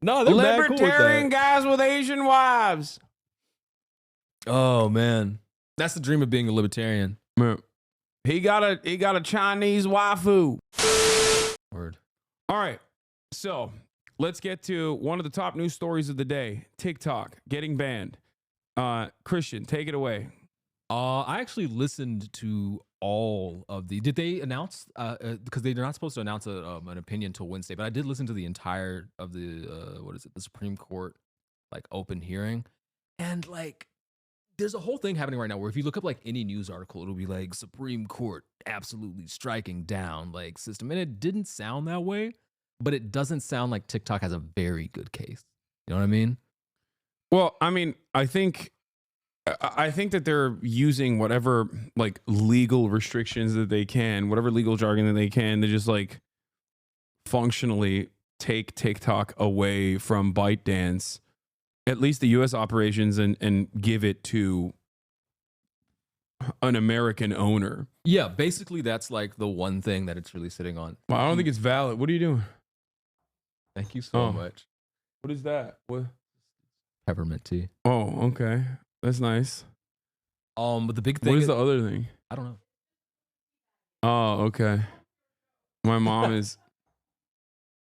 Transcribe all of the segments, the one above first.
No, they're mad cool with Libertarian that. guys with Asian wives. Oh man, that's the dream of being a libertarian. He got a Chinese waifu. Word. All right, so let's get to one of the top news stories of the day: TikTok getting banned. Christian, take it away. I actually listened to all of the. Did they announce? Because they're not supposed to announce an opinion until Wednesday. But I did listen to the entire of the what is it? The Supreme Court like open hearing, and like there's a whole thing happening right now where if you look up like any news article, it'll be like Supreme Court absolutely striking down like system, and it didn't sound that way. But it doesn't sound like TikTok has a very good case. You know what I mean? Well, I mean, I think that they're using whatever like legal restrictions that they can, whatever legal jargon that they can, to just like functionally take TikTok away from ByteDance, at least the US operations, and give it to an American owner. Yeah, basically that's like the one thing that it's really sitting on. Well, I don't think it's valid. What are you doing? Thank you so much. What is that? What? Peppermint tea. Oh, okay. That's nice. But the big thing What is the other thing? I don't know. Oh, okay. My mom is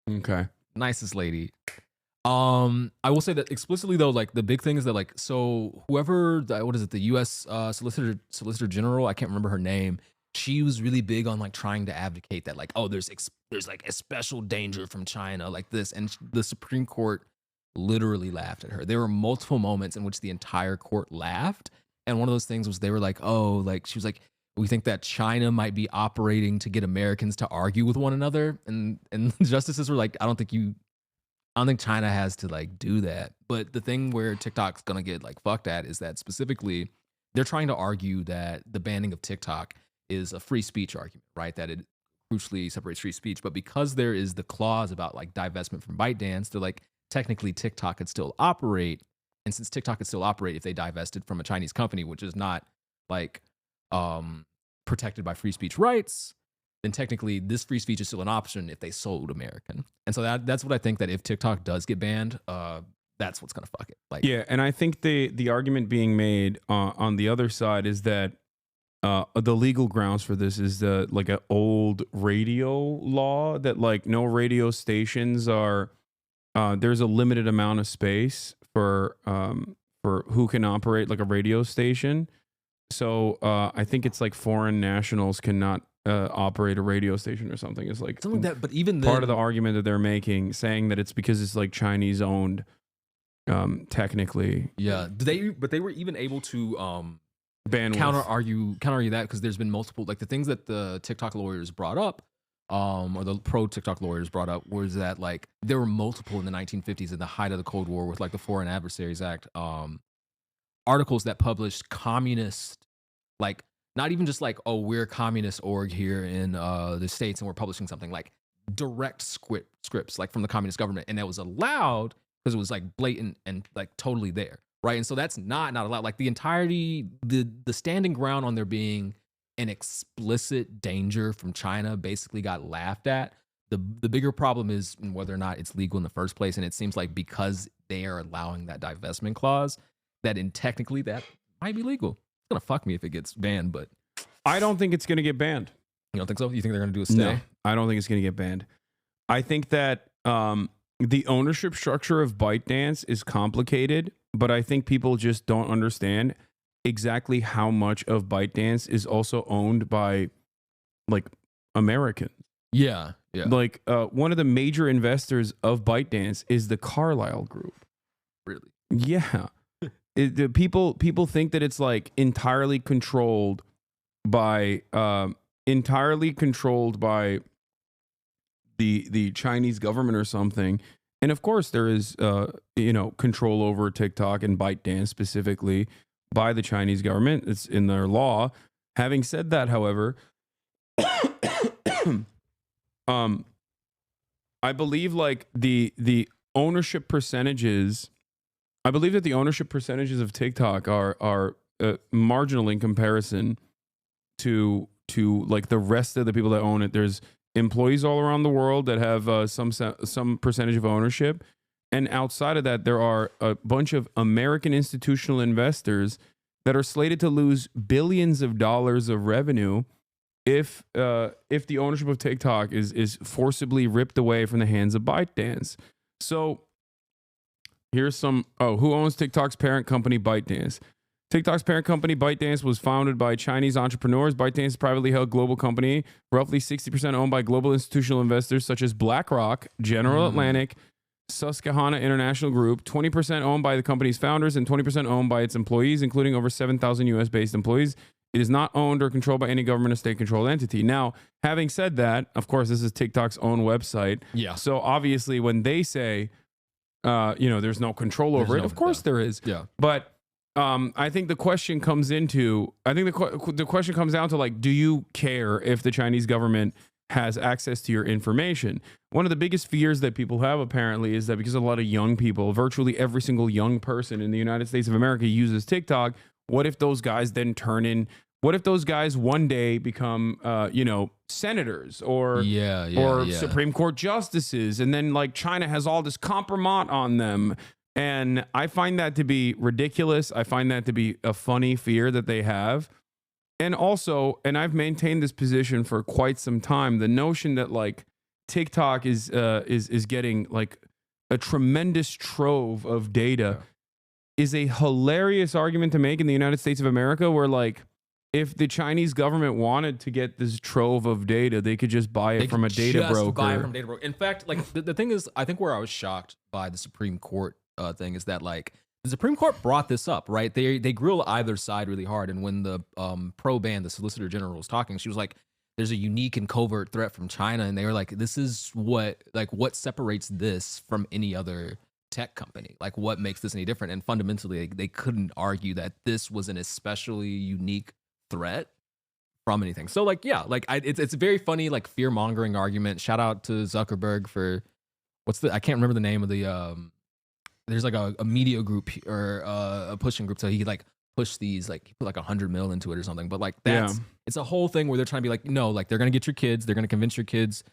okay. Nicest lady. I will say that explicitly though, like the big thing is that like so whoever what is it, the US Solicitor General, I can't remember her name. She was really big on like trying to advocate that like, oh, there's like a special danger from China like this, and the Supreme Court literally laughed at her. There were multiple moments in which the entire court laughed, and one of those things was they were like, oh, like she was like, we think that China might be operating to get Americans to argue with one another, and justices were like, I don't think China has to like do that. But the thing where TikTok's gonna get like fucked at is that specifically they're trying to argue that the banning of TikTok is a free speech argument, right? That it crucially separates free speech. But because there is the clause about like divestment from ByteDance, they're like, technically TikTok could still operate. And since TikTok could still operate if they divested from a Chinese company, which is not like protected by free speech rights, then technically this free speech is still an option if they sold American. And so that's what I think, that if TikTok does get banned, that's what's gonna fuck it. Like, yeah, and I think the argument being made on the other side is that the legal grounds for this is like an old radio law that like no radio stations are. There's a limited amount of space for who can operate like a radio station. So I think it's like foreign nationals cannot operate a radio station or something. It's like something like that. But even then, part of the argument that they're making, saying that it's because it's like Chinese owned, technically. Yeah, but they were even able to ban counter argue that, because there's been multiple, like the things that the TikTok lawyers brought up, or the pro TikTok lawyers brought up, was that like there were multiple in the 1950s in the height of the Cold War with like the Foreign Adversaries Act, articles that published communist, like not even just like, oh, we're a communist org here in the States and we're publishing something, like direct scripts like from the communist government, and that was allowed because it was like blatant and like totally there, right? And so that's not allowed. Like the entirety, the standing ground on there being an explicit danger from China basically got laughed at. The bigger problem is whether or not it's legal in the first place, and it seems like because they are allowing that divestment clause, that technically that might be legal. It's gonna fuck me if it gets banned, but I don't think it's gonna get banned. You don't think so? You think they're gonna do a stay? No, I don't think it's gonna get banned. I think that the ownership structure of ByteDance is complicated, but I think people just don't understand exactly how much of ByteDance is also owned by like Americans. Yeah. Like one of the major investors of ByteDance is the Carlyle Group. Really? Yeah. People think that it's like entirely controlled by the Chinese government or something. And of course there is control over TikTok and ByteDance specifically by the Chinese government. It's in their law. Having said that, however, I believe like the ownership percentages, I believe that the ownership percentages of TikTok are marginal in comparison to like the rest of the people that own it. There's employees all around the world that have some percentage of ownership, And outside of that, there are a bunch of American institutional investors that are slated to lose billions of dollars of revenue if the ownership of TikTok is forcibly ripped away from the hands of ByteDance. So here's some. Who owns TikTok's parent company, ByteDance? TikTok's parent company, ByteDance, was founded by Chinese entrepreneurs. ByteDance is a privately held global company, roughly 60% owned by global institutional investors such as BlackRock, General Atlantic, Susquehanna International Group, 20% owned by the company's founders and 20% owned by its employees, including over 7,000 US-based employees. It is not owned or controlled by any government or state-controlled entity. Now, having said that, of course, this is TikTok's own website. Yeah. So obviously, when they say, there's no control over it, of course there is. Yeah. But I think the question comes into, the question comes down to, like, do you care if the Chinese government has access to your information? One of the biggest fears that people have, apparently, is that because a lot of young people, virtually every single young person in the United States of America uses TikTok, what if those guys then what if those guys one day become, senators or Supreme Court justices, and then, like, China has all this compromise on them? And I find that to be ridiculous. I find that to be a funny fear that they have. And also, and I've maintained this position for quite some time, the notion that, like, TikTok is getting, like, a tremendous trove of data is a hilarious argument to make in the United States of America, where, like, if the Chinese government wanted to get this trove of data, they could just buy it from a data broker. In fact, like, the thing is, I think where I was shocked by the Supreme Court thing is that, like, the Supreme Court brought this up, right? They grill either side really hard. And when the pro-ban, the Solicitor General, was talking, she was like, there's a unique and covert threat from China. And they were like, this is what separates this from any other tech company? Like, what makes this any different? And fundamentally, they couldn't argue that this was an especially unique threat from anything. So, like, yeah, like, it's a very funny, like, fear-mongering argument. Shout out to Zuckerberg for I can't remember the name of the there's like a media group or a pushing group, so he could, like, push these, like, he put like 100 mil into it or something. But, like, it's a whole thing where they're trying to be like, no, like, they're gonna get your kids, they're gonna convince your kids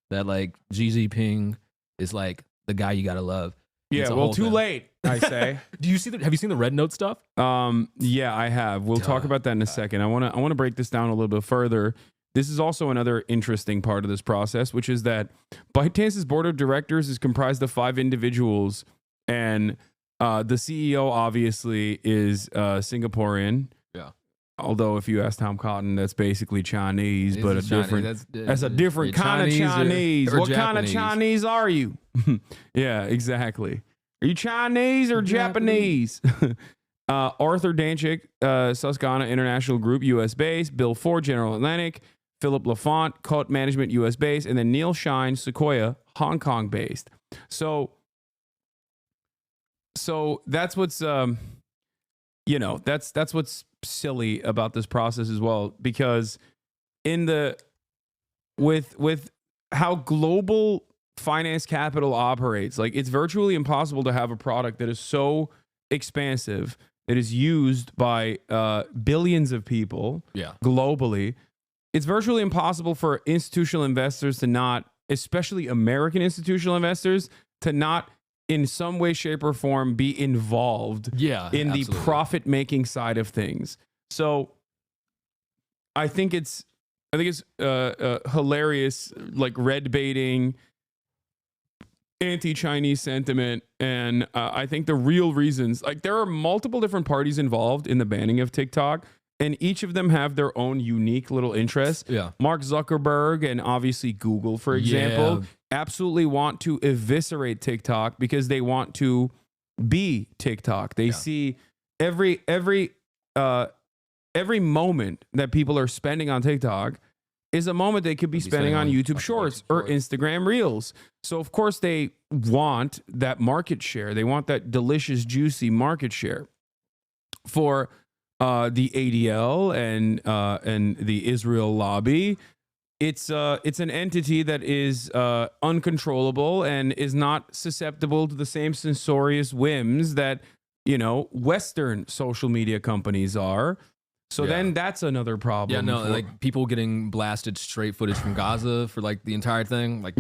that, like, Xi Jinping is, like, the guy you gotta love. Yeah, well, too late, I say. Have you seen the Red Note stuff? Yeah, I have. We'll talk about that in a second. I want to break this down a little bit further. This is also another interesting part of this process, which is that ByteDance's board of directors is comprised of 5 individuals, and the CEO obviously is Singaporean. Yeah. Although if you ask Tom Cotton, that's basically Chinese, but that's a different kind of Chinese. What kind of Chinese are you? Yeah, exactly. Are you Chinese or Japanese? Arthur Danchik, Susquehanna International Group, U.S. based. Bill Ford, General Atlantic. Philip Lafont, Coat Management, U.S. based. And then Neil Shine, Sequoia, Hong Kong based. So that's what's that's what's silly about this process as well, because with how global finance capital operates, like, it's virtually impossible to have a product that is so expansive, that is used by billions of people globally. It's virtually impossible for institutional investors to not, especially American institutional investors, to not in some way, shape, or form be involved in the profit-making side of things. So I think it's hilarious, like, red baiting, anti-Chinese sentiment. And I think the real reasons, like, there are multiple different parties involved in the banning of TikTok, and each of them have their own unique little interests. Yeah. Mark Zuckerberg and obviously Google, for example, absolutely want to eviscerate TikTok because they want to be TikTok. They see every moment that people are spending on TikTok is a moment they could be spending on YouTube Shorts or Instagram Reels. So, of course, they want that market share. They want that delicious, juicy market share. For the ADL and the Israel lobby, it's an entity that is uncontrollable and is not susceptible to the same censorious whims that, Western social media companies are. So then that's another problem. Yeah, no, like, people getting blasted straight footage from Gaza for, like, the entire thing. Like,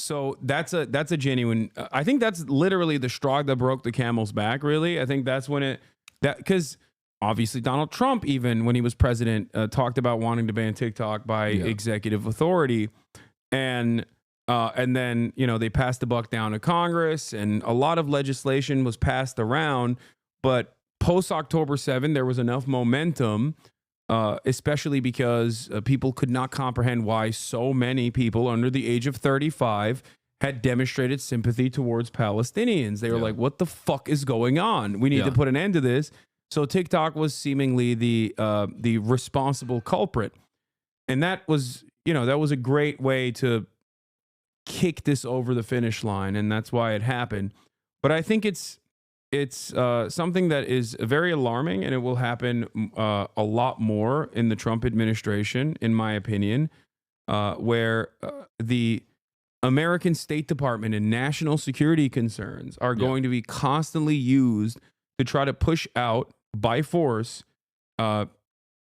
So that's a genuine. I think that's literally the straw that broke the camel's back. Really, I think that's when because obviously Donald Trump, even when he was president, talked about wanting to ban TikTok by executive authority, and then they passed the buck down to Congress, and a lot of legislation was passed around. But post October 7, there was enough momentum. Especially because people could not comprehend why so many people under the age of 35 had demonstrated sympathy towards Palestinians. They were like, what the fuck is going on? We need to put an end to this. So TikTok was seemingly the responsible culprit. And that was a great way to kick this over the finish line. And that's why it happened. But I think it's something that is very alarming, and it will happen a lot more in the Trump administration, in my opinion, where the American State Department and national security concerns are going to be constantly used to try to push out by force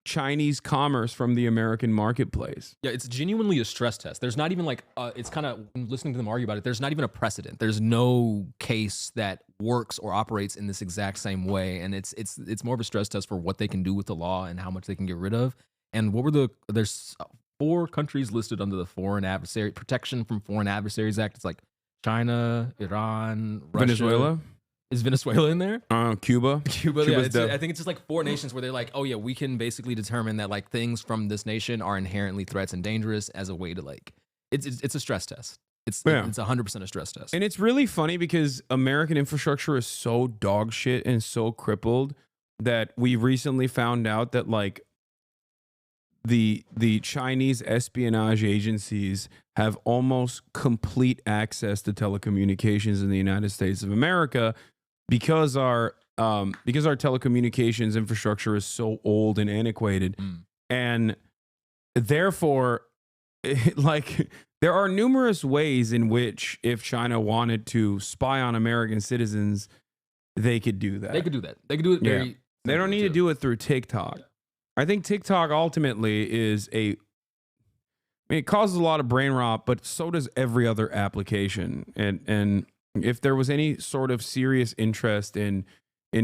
Chinese commerce from the American marketplace. Yeah, it's genuinely a stress test. There's not even like, it's kind of, listening to them argue about it, there's not even a precedent. There's no case that works or operates in this exact same way. And it's more of a stress test for what they can do with the law and how much they can get rid of. And there's 4 countries listed under the Protection from Foreign Adversaries Act. It's like China, Iran, Russia. Venezuela? Is Venezuela in there? Cuba. Yeah. I think it's just like 4 nations where they're like, oh yeah, we can basically determine that like things from this nation are inherently threats and dangerous as a way to like, it's a stress test. It's 100% a stress test. And it's really funny because American infrastructure is so dog shit and so crippled that we recently found out that like the Chinese espionage agencies have almost complete access to telecommunications in the United States of America because our telecommunications infrastructure is so old and antiquated. And therefore, like, there are numerous ways in which if China wanted to spy on American citizens, they could do that. They could do it very. They don't need to do it through TikTok. I think TikTok ultimately is it causes a lot of brain rot, but so does every other application. And if there was any sort of serious interest in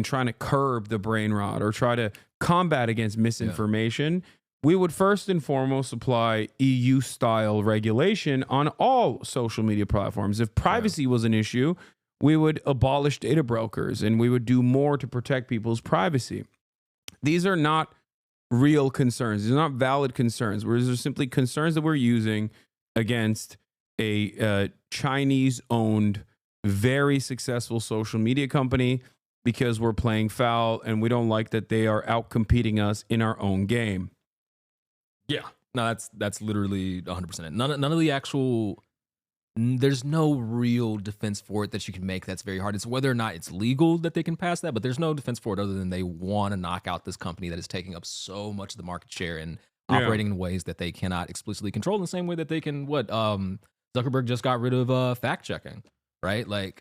trying to curb the brain rot or try to combat against misinformation, we would first and foremost apply EU-style regulation on all social media platforms. If privacy was an issue, we would abolish data brokers and we would do more to protect people's privacy. These are not real concerns. These are not valid concerns. These are simply concerns that we're using against a Chinese-owned, very successful social media company because we're playing foul and we don't like that they are out-competing us in our own game. Yeah. No, that's literally 100%. None of the actual... There's no real defense for it that you can make that's very hard. It's whether or not it's legal that they can pass that, but there's no defense for it other than they want to knock out this company that is taking up so much of the market share and operating in ways that they cannot explicitly control in the same way that they can, Zuckerberg just got rid of fact checking, right? Like,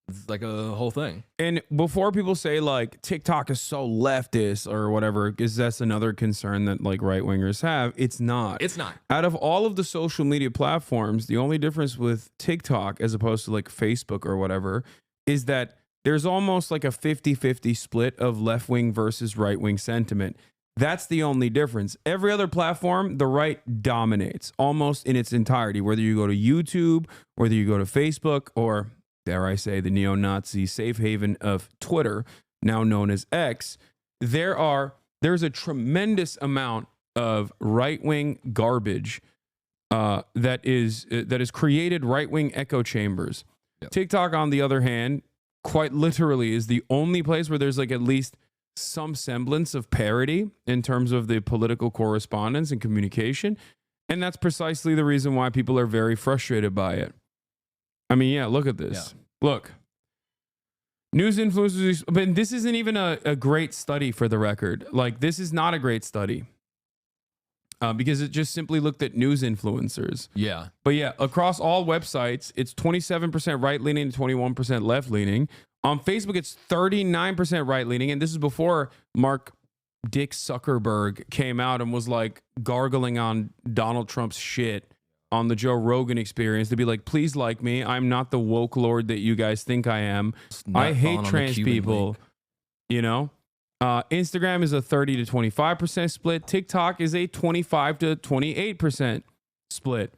it's like a whole thing. And before people say like TikTok is so leftist or whatever, because that's another concern that like right wingers have. It's not. It's not. Out of all of the social media platforms, the only difference with TikTok as opposed to like Facebook or whatever is that there's almost like a 50-50 split of left wing versus right wing sentiment. That's the only difference. Every other platform, the right dominates almost in its entirety, whether you go to YouTube, whether you go to Facebook, or dare I say, the neo-Nazi safe haven of Twitter, now known as X. There's a tremendous amount of right-wing garbage that is created right-wing echo chambers. Yep. TikTok, on the other hand, quite literally is the only place where there's like at least some semblance of parity in terms of the political correspondence and communication. And that's precisely the reason why people are very frustrated by it. I mean, yeah, look at this. Yeah. Look. News influencers, but this isn't even a great study for the record. Like, this is not a great study because it just simply looked at news influencers. Yeah. But yeah, across all websites, it's 27% right-leaning and 21% left-leaning. On Facebook, it's 39% right-leaning. And this is before Mark Dick Zuckerberg came out and was like gargling on Donald Trump's shit on the Joe Rogan Experience to be like, please like me. I'm not the woke lord that you guys think I am. I hate trans people. You know, Instagram is a 30 to 25% split. TikTok is a 25 to 28% split.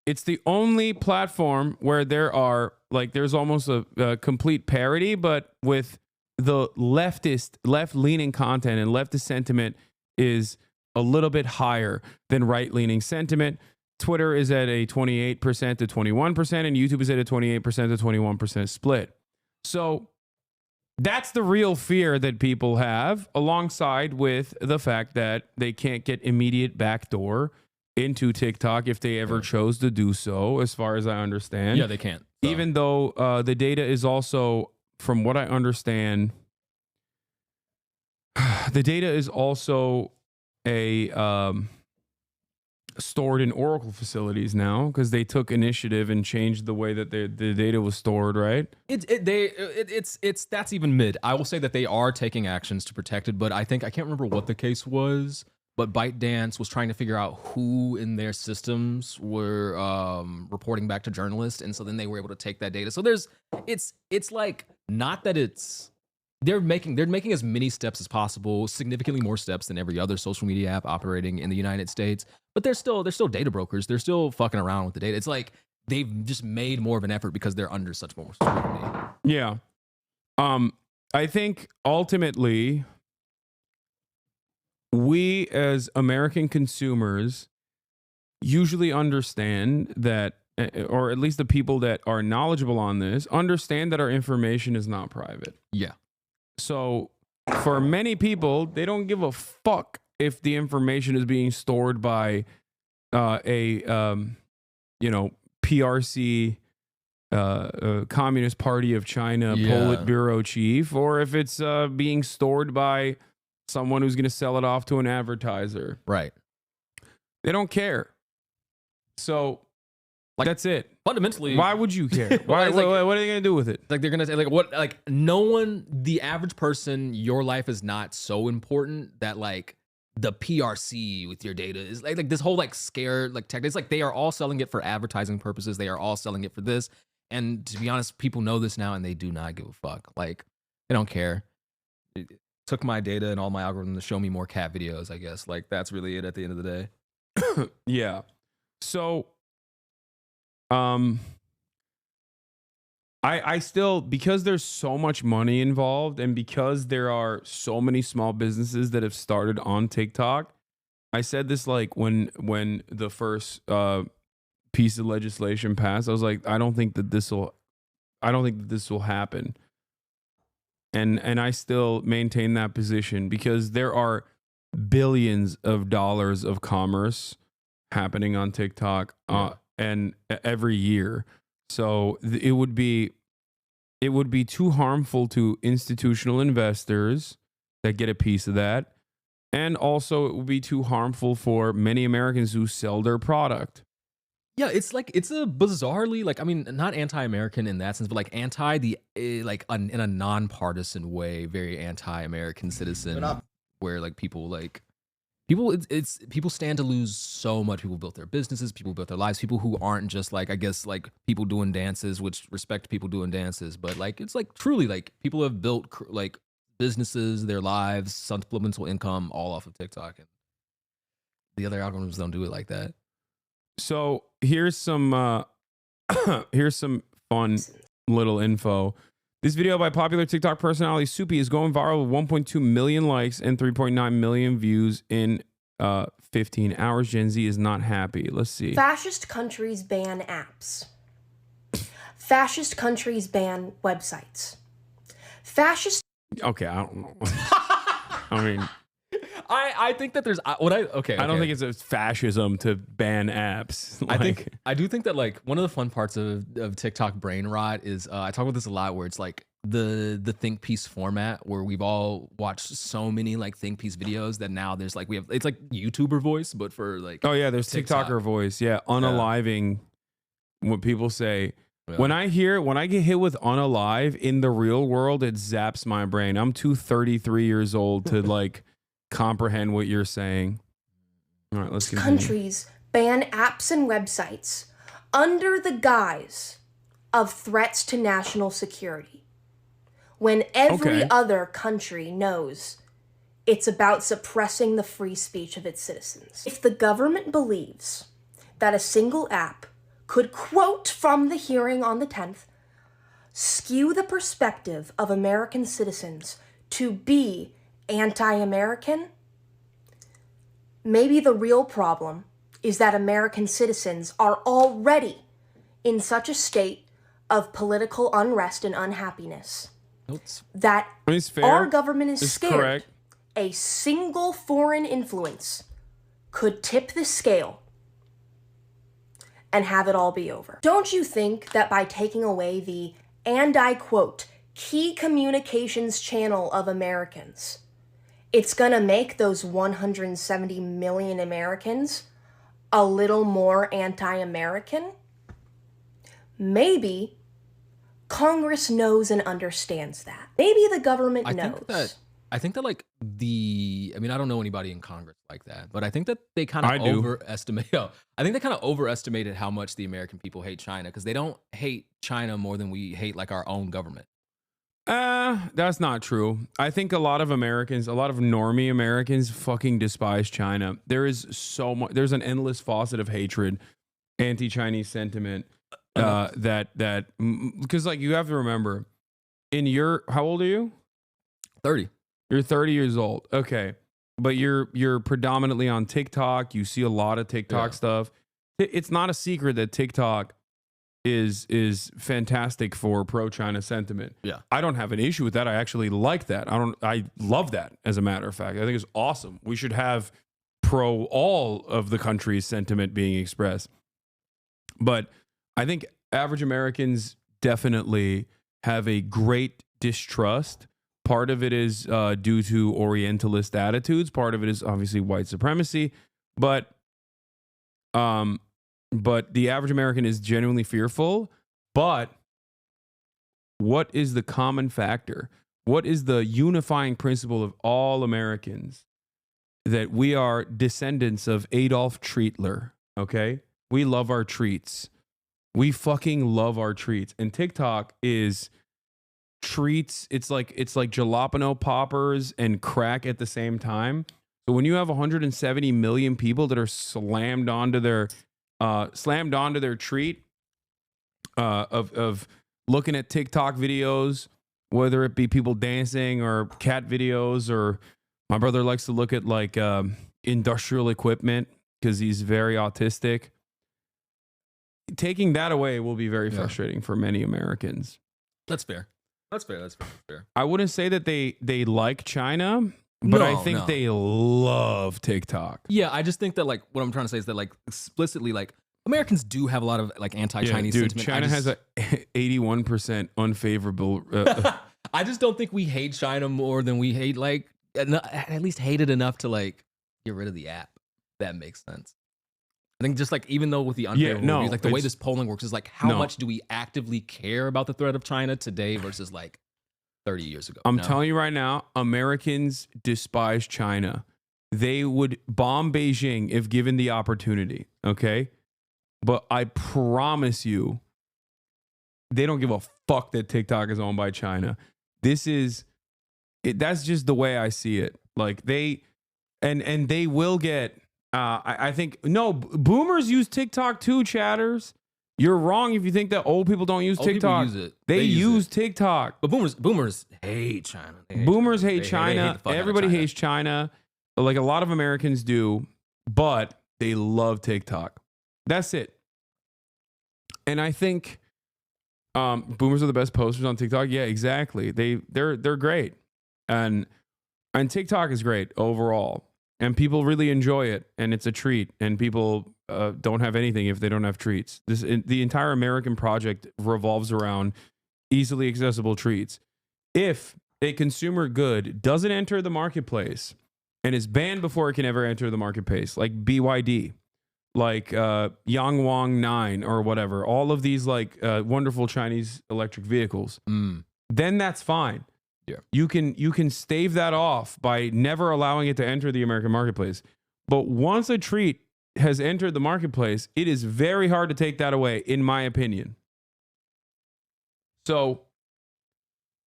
It's the only platform where there's almost a complete parity, but with the left-leaning content and leftist sentiment is a little bit higher than right-leaning sentiment. Twitter is at a 28% to 21%, and YouTube is at a 28% to 21% split. So that's the real fear that people have, alongside with the fact that they can't get immediate backdoor into TikTok if they ever chose to do so, as far as I understand. Yeah, they can't. So. Even though the data is also, from what I understand, the data is also stored in Oracle facilities now because they took initiative and changed the way that the data was stored, right? It's that's even mid. I will say that they are taking actions to protect it, but I can't remember what the case was. But ByteDance was trying to figure out who in their systems were reporting back to journalists, and so then they were able to take that data. So it's like not that they're making as many steps as possible, significantly more steps than every other social media app operating in the United States. But they're still data brokers. They're still fucking around with the data. It's like they've just made more of an effort because they're under such more scrutiny. Yeah, I think ultimately, we as American consumers usually understand that, or at least the people that are knowledgeable on this understand that our information is not private. Yeah. So for many people, they don't give a fuck if the information is being stored by PRC, Communist Party of China, Politburo chief, or if it's being stored by someone who's going to sell it off to an advertiser. Right. They don't care. So that's it. Fundamentally, why would you care? What are they going to do with it? Like they're going to say the average person, your life is not so important that like the PRC with your data is like this whole scared tech. It's like they are all selling it for advertising purposes. They are all selling it for this. And to be honest, people know this now and they do not give a fuck. Like they don't care. Took my data and all my algorithm to show me more cat videos, I guess. Like that's really it at the end of the day. Yeah. So I still, because there's so much money involved and because there are so many small businesses that have started on TikTok, I said this when the first piece of legislation passed, I was like, I don't think that this will happen. And I still maintain that position because there are billions of dollars of commerce happening on TikTok and every year. So it would be too harmful to institutional investors that get a piece of that. And also it would be too harmful for many Americans who sell their product. Yeah, it's a bizarrely not anti-American in that sense, but anti in a nonpartisan way, very anti-American citizen, where people stand to lose so much. People built their businesses, people built their lives, people who aren't just people doing dances, which respect people doing dances, but it's truly people have built businesses, their lives, supplemental income, all off of TikTok, and the other algorithms don't do it like that. So here's some fun little info. This video by popular TikTok personality Soupy is going viral with 1.2 million likes and 3.9 million views in 15 hours. Gen Z is not happy. Let's see. Fascist countries ban apps. Fascist countries ban websites. Fascist. Okay, I don't know. I mean, I think that there's I don't think it's a fascism to ban apps. I do think that one of the fun parts of TikTok brain rot is I talk about this a lot, where it's the think piece format, where we've all watched so many think piece videos that now there's it's like YouTuber voice, but for there's TikToker voice, unaliving what people say. Yeah. When I get hit with unalive in the real world, it zaps my brain. I'm too 33 years old to comprehend what you're saying. All right, let's continue. Countries ban apps and websites under the guise of threats to national security, when every other country knows it's about suppressing the free speech of its citizens. If the government believes that a single app could, quote from the hearing on the 10th, skew the perspective of American citizens to be anti-American, maybe the real problem is that American citizens are already in such a state of political unrest and unhappiness that our government is scared a single foreign influence could tip the scale and have it all be over. Don't you think that by taking away the, and I quote, key communications channel of Americans, it's gonna make those 170 million Americans a little more anti-American? Maybe Congress knows and understands that. Maybe the government knows. I think that like I mean, I don't know anybody in Congress like that, but I think that they kind of overestimate. I think they kind of overestimated how much the American people hate China, because they don't hate China more than we hate like our own government. That's not true. I think a lot of Americans, a lot of normie Americans fucking despise China. There is so much, there's an endless faucet of hatred, anti-Chinese sentiment, because like you have to remember, how old are you? 30. You're 30 years old. Okay. But you're predominantly on TikTok. You see a lot of TikTok stuff. It's not a secret that TikTok is fantastic for pro-China sentiment. Yeah. I don't have an issue with that. I actually like that. I love that, as a matter of fact. I think it's awesome. We should have pro all of the country's sentiment being expressed. But I think average Americans definitely have a great distrust. Part of it is due to Orientalist attitudes. Part of it is obviously white supremacy. But the average American is genuinely fearful. But what is the common factor? What is the unifying principle of all Americans? That we are descendants of Adolf Treatler, okay? We love our treats. We fucking love our treats. And TikTok is treats. It's like jalapeno poppers and crack at the same time. So when you have 170 million people that are slammed onto their treat of looking at TikTok videos, whether it be people dancing or cat videos, or my brother likes to look at like industrial equipment because he's very autistic. Taking that away will be very frustrating for many Americans. That's fair. That's fair. I wouldn't say that they like China, but I think they love TikTok. Yeah, I just think that like what I'm trying to say is that like explicitly like Americans do have a lot of like anti-Chinese sentiment. China has a 81% unfavorable. I just don't think we hate China more than we hate like at least hate it enough to like get rid of the app. That makes sense. I think just like even though with the unfavorable reviews, like the way this polling works is like how much do we actively care about the threat of China today versus like 30 years ago? I'm telling you right now, Americans despise China. They would bomb Beijing if given the opportunity, okay? But I promise you, they don't give a fuck that TikTok is owned by China. That's just the way I see it. Like they will get. I think boomers use TikTok too, chatters. You're wrong if you think that old people don't use TikTok. Use it. They use TikTok. But boomers hate China. Boomers hate China. Everybody hates China. Like a lot of Americans do, but they love TikTok. That's it. And I think boomers are the best posters on TikTok. Yeah, exactly. They're great. And TikTok is great overall. And people really enjoy it, and it's a treat. And people don't have anything if they don't have treats. The entire American project revolves around easily accessible treats. If a consumer good doesn't enter the marketplace and is banned before it can ever enter the marketplace, like BYD, like Yang Wang 9 or whatever, all of these like wonderful Chinese electric vehicles, then that's fine. Yeah. You can stave that off by never allowing it to enter the American marketplace. But once a treat has entered the marketplace, it is very hard to take that away, in my opinion. So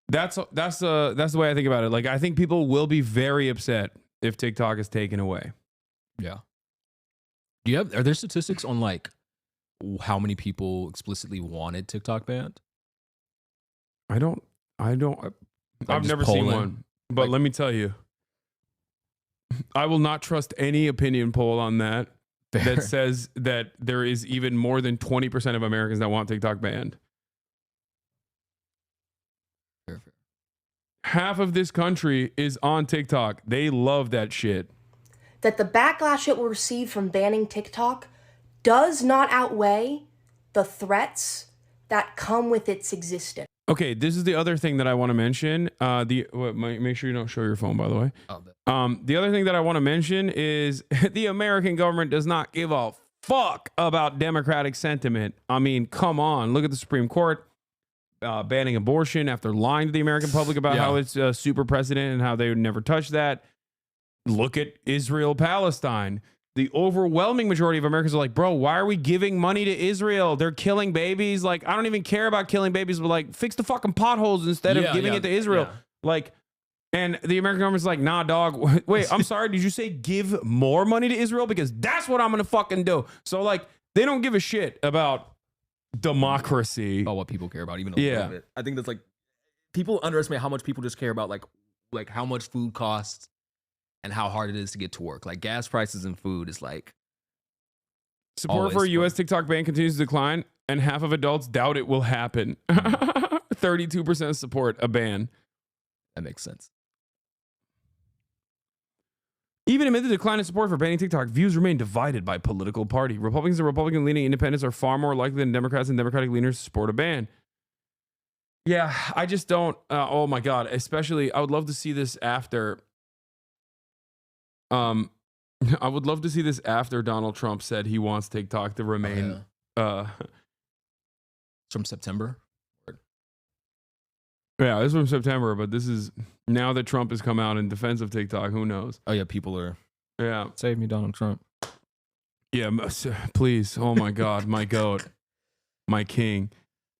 that's the way I think about it. Like, I think people will be very upset if TikTok is taken away. Yeah. Are there statistics on like how many people explicitly wanted TikTok banned? I've never seen one, but let me tell you, I will not trust any opinion poll on that that says that there is even more than 20% of Americans that want TikTok banned. Fair. Half of this country is on TikTok. They love that shit. That the backlash it will receive from banning TikTok does not outweigh the threats that come with its existence. Okay, this is the other thing that I want to mention. Make sure you don't show your phone, by the way. The other thing that I want to mention is the American government does not give a fuck about democratic sentiment. I mean, come on. Look at the Supreme Court banning abortion after lying to the American public about how it's super precedent and how they would never touch that. Look at Israel-Palestine. The overwhelming majority of Americans are like, bro, why are we giving money to Israel? They're killing babies. Like, I don't even care about killing babies, but like, fix the fucking potholes instead of giving it to Israel. Yeah. Like, and the American government's like, nah, dog. Wait, I'm sorry. Did you say give more money to Israel? Because that's what I'm going to fucking do. So like, they don't give a shit about democracy. About what people care about, even a little bit. I think that's like, people underestimate how much people just care about like how much food costs and how hard it is to get to work. Like gas prices and food is like... Support for a U.S. TikTok ban continues to decline, and half of adults doubt it will happen. 32% support a ban. That makes sense. Even amid the decline in support for banning TikTok, views remain divided by political party. Republicans and Republican-leaning independents are far more likely than Democrats and Democratic leaners to support a ban. Yeah, I just don't... oh my God. Especially, I would love to see this after... I would love to see this after Donald Trump said he wants TikTok to remain. From September. Yeah, this is from September, but this is now that Trump has come out in defense of TikTok. Who knows? Oh yeah, people are. Yeah, save me, Donald Trump. Yeah, please. Oh my God, my goat, my king.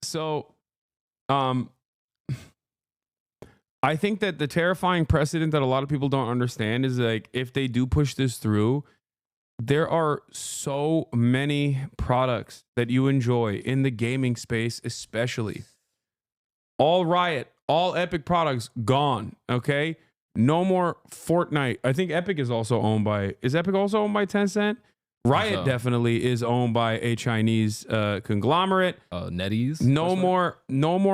So, I think that the terrifying precedent that a lot of people don't understand is like, if they do push this through, there are so many products that you enjoy in the gaming space, especially. All Riot, all Epic products gone. Okay. No more Fortnite. I think Epic is also owned by, is Epic also owned by Tencent? Riot definitely is owned by a Chinese conglomerate. NetEase. No more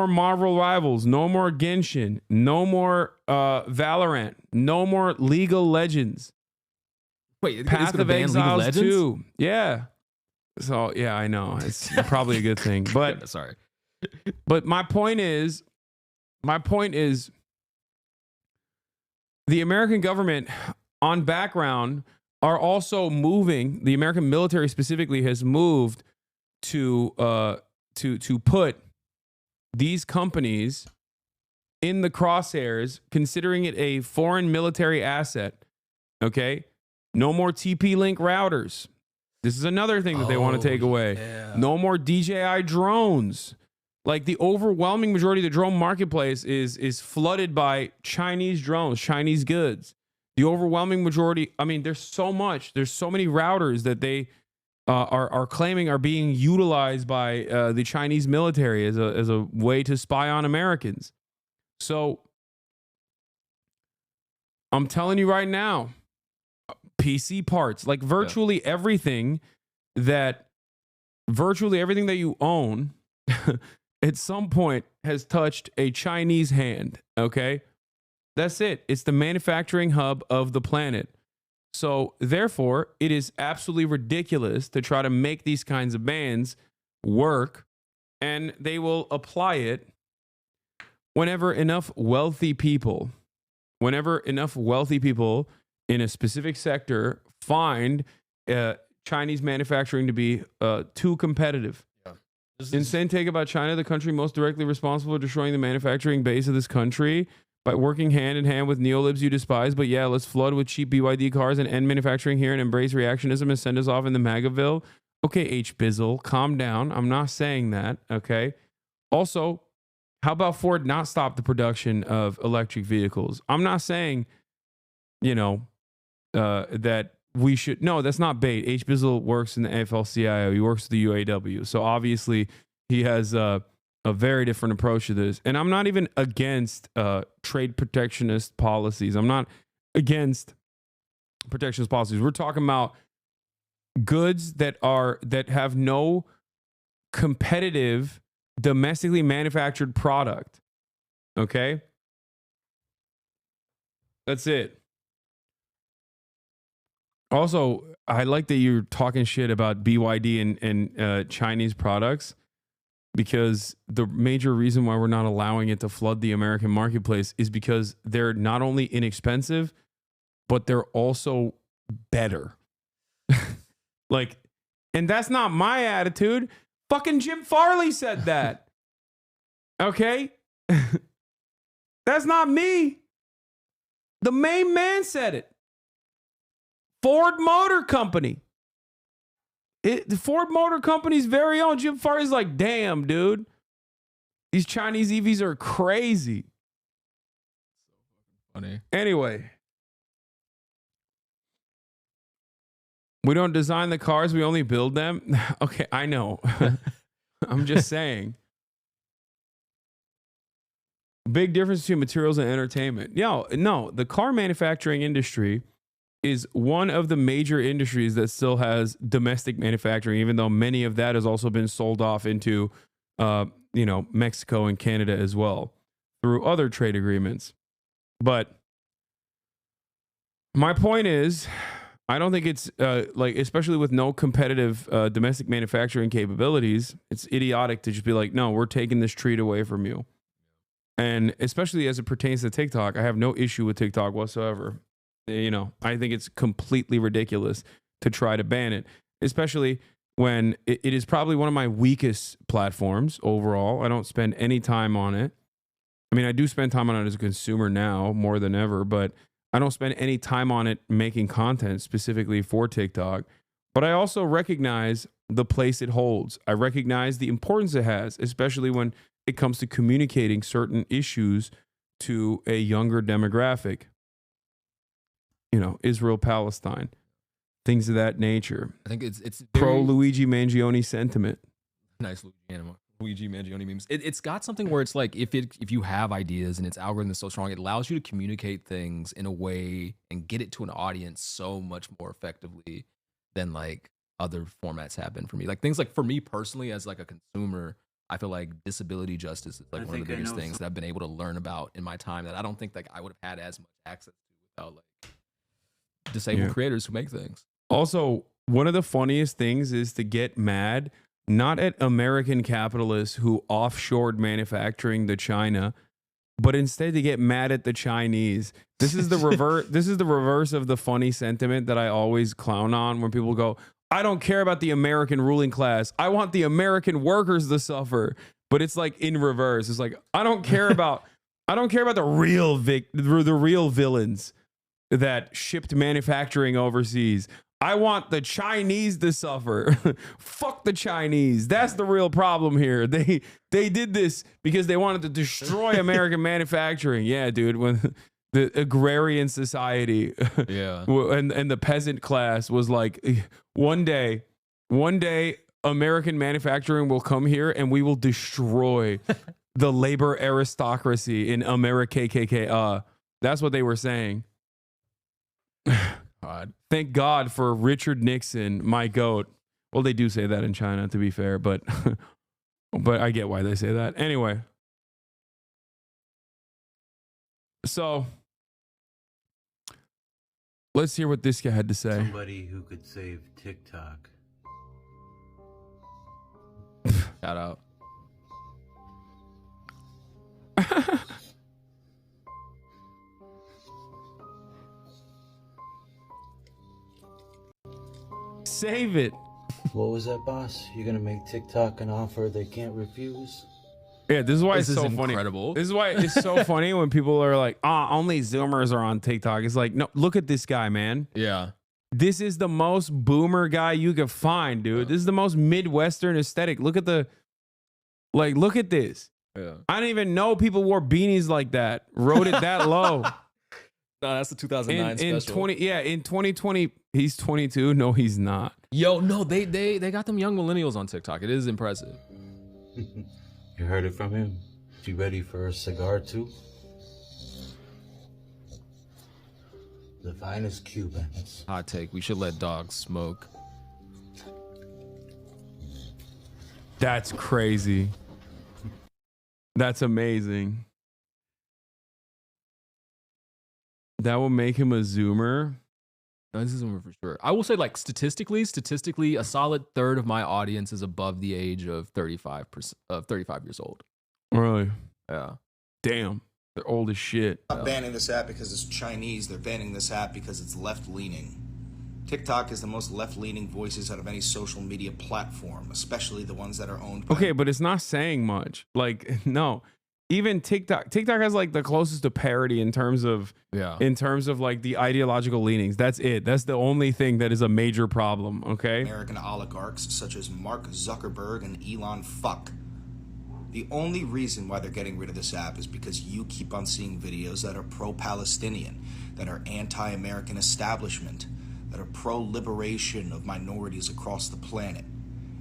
Marvel Rivals. No more Genshin. No more Valorant. No more League of Legends. Wait, Path of Exiles 2. Yeah. So yeah, I know it's probably a good thing, but sorry. But my point is, the American government on background are also moving. The American military specifically has moved to put these companies in the crosshairs, considering it a foreign military asset. Okay, no more TP-Link routers. This is another thing that they want to take away. Yeah. No more DJI drones. Like, the overwhelming majority of the drone marketplace is flooded by Chinese drones, Chinese goods. The overwhelming majority, I mean, there's so many routers that they are claiming are being utilized by the Chinese military as a way to spy on Americans. So I'm telling you right now, PC parts, like virtually everything that you own at some point has touched a Chinese hand, okay? That's it. It's the manufacturing hub of the planet. So therefore, it is absolutely ridiculous to try to make these kinds of bans work, and they will apply it whenever enough wealthy people in a specific sector find Chinese manufacturing to be too competitive. Insane take about China, the country most directly responsible for destroying the manufacturing base of this country by working hand in hand with neolibs you despise. But yeah, let's flood with cheap BYD cars and end manufacturing here and embrace reactionism and send us off in the MAGAville. Okay, H-Bizzle, calm down. I'm not saying that, okay? Also, how about Ford not stop the production of electric vehicles? I'm not saying, you know, that we should. No, that's not bait. H-Bizzle works in the AFL-CIO. He works with the UAW. So obviously he has a very different approach to this. And I'm not even against trade protectionist policies. I'm not against protectionist policies. We're talking about goods that have no competitive domestically manufactured product. Okay? That's it. Also, I like that you're talking shit about BYD and Chinese products, because the major reason why we're not allowing it to flood the American marketplace is because they're not only inexpensive, but they're also better. Like, and that's not my attitude. Fucking Jim Farley said that. Okay? That's not me. The main man said it. Ford Motor Company. The Ford Motor Company's very own Jim Farley's like, damn, dude. These Chinese EVs are crazy. Funny. Anyway. We don't design the cars, we only build them. Okay, I know. I'm just saying. Big difference between materials and entertainment. No, the car manufacturing industry is one of the major industries that still has domestic manufacturing, even though many of that has also been sold off into, Mexico and Canada as well through other trade agreements. But my point is, I don't think it's especially with no competitive domestic manufacturing capabilities, it's idiotic to just be like, no, we're taking this treat away from you. And especially as it pertains to TikTok, I have no issue with TikTok whatsoever. I think it's completely ridiculous to try to ban it, especially when it is probably one of my weakest platforms overall. I don't spend any time on it. I mean, I do spend time on it as a consumer now more than ever, but I don't spend any time on it making content specifically for TikTok. But I also recognize the place it holds. I recognize the importance it has, especially when it comes to communicating certain issues to a younger demographic. Israel, Palestine, things of that nature. I think it's pro Luigi Mangione sentiment. Nice Luigi Mangione memes. It's got something where it's like if you have ideas and its algorithm is so strong, it allows you to communicate things in a way and get it to an audience so much more effectively than like other formats have been for me. Like things like for me personally as like a consumer, I feel like disability justice is like one of the biggest things that I've been able to learn about in my time that I don't think like I would have had as much access to without like disabled creators who make things. Also, one of the funniest things is to get mad not at American capitalists who offshored manufacturing to China, but instead to get mad at the Chinese. This is the reverse. This is the reverse of the funny sentiment that I always clown on when people go, I don't care about the American ruling class. I want the American workers to suffer. But it's like in reverse. It's like, I don't care about the real villains that shipped manufacturing overseas. I want the Chinese to suffer. Fuck the Chinese. That's the real problem here. They did this because they wanted to destroy American manufacturing. Yeah, dude. When the agrarian society, and the peasant class was like, one day, American manufacturing will come here and we will destroy the labor aristocracy in America. KKK. That's what they were saying. God. Thank God for Richard Nixon, my goat. Well, they do say that in China, to be fair, but I get why they say that. Anyway. So, let's hear what this guy had to say. Somebody who could save TikTok. Shout out. Save it. What was that, boss? You're gonna make TikTok an offer they can't refuse? Yeah, this is why it's so funny. Incredible. This is why it's so funny when people are like, only Zoomers are on TikTok. It's like, no, look at this guy, man. Yeah. This is the most boomer guy you could find, dude. This is the most Midwestern aesthetic. Look at look at this. Yeah. I didn't even know people wore beanies like that. Wrote it that low. No, that's the 2009 special. In 2020, he's 22. No, he's not. Yo, no, they got them young millennials on TikTok. It is impressive. You heard it from him. You ready for a cigar too? The finest Cubans. Hot take. We should let dogs smoke. That's crazy. That's amazing. That will make him a Zoomer. No, this is Zoomer for sure. I will say, like, statistically, a solid third of my audience is above the age of 35 years old. Really? Yeah. Damn. They're old as shit. Not banning this app because it's Chinese. They're banning this app because it's left-leaning. TikTok is the most left-leaning voices out of any social media platform, especially the ones that are owned by... Okay, but it's not saying much. Like, no. Even TikTok has like the closest to parody in terms of like the ideological leanings. That's it. That's the only thing that is a major problem, okay? American oligarchs such as Mark Zuckerberg and Elon Fuck. The only reason why they're getting rid of this app is because you keep on seeing videos that are pro-Palestinian, that are anti-American establishment, that are pro-liberation of minorities across the planet.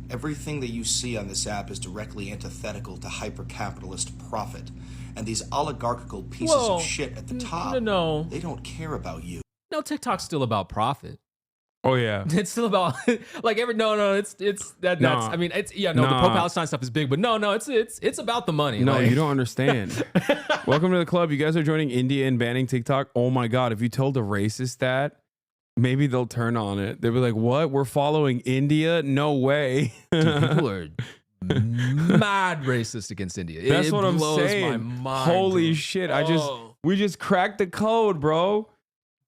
Everything that you see on this app is directly antithetical to hyper-capitalist profit. And these oligarchical pieces of shit at the top, they don't care about you. No, TikTok's still about profit. Oh yeah, it's still about like I mean, it's the pro-Palestine stuff is big, but it's about the money. No, like. You don't understand. Welcome to the club. You guys are joining India and banning TikTok. Oh my God, if you told a racist that, maybe they'll turn on it. They'll be like, what? We're following India? No way. Dude, people are mad racist against India. That's what I'm blows saying. My mind, Holy bro. shit. We just cracked the code, bro.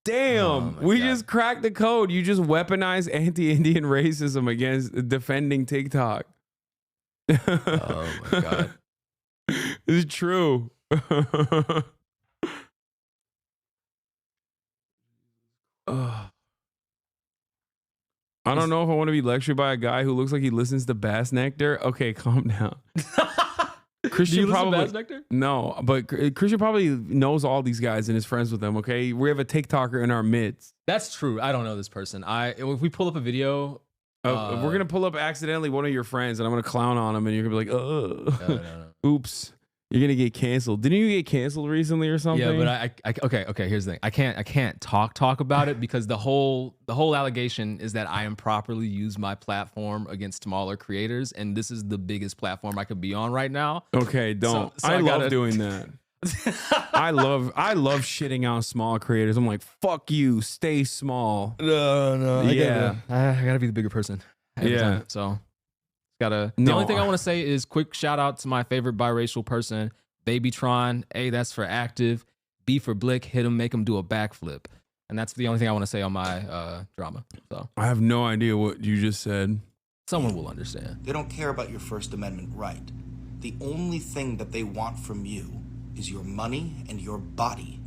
Damn. We just cracked the code. You just weaponize anti-Indian racism against defending TikTok. Oh my God. It's true. I don't know if I want to be lectured by a guy who looks like he listens to Bass Nectar. Okay, calm down. Christian probably no, but Christian probably knows all these guys and is friends with them. Okay, we have a TikToker in our midst. That's true. I don't know this person. If we pull up a video, we're gonna pull up accidentally one of your friends, and I'm gonna clown on him, and you're gonna be like, no. Oops. You're gonna get canceled. Didn't you get canceled recently or something? Yeah, but okay. Here's the thing. I can't talk about it because the whole allegation is that I improperly use my platform against smaller creators, and this is the biggest platform I could be on right now. Okay, don't. So I love doing that. I love shitting out small creators. I'm like, fuck you, stay small. No. Yeah, I gotta be the bigger person. Every time, so. The only thing I want to say is quick shout out to my favorite biracial person, Babytron. A, that's for active. B for Blick. Hit him, make him do a backflip. And that's the only thing I want to say on my drama. So I have no idea what you just said. Someone will understand. They don't care about your First Amendment right. The only thing that they want from you is your money and your body.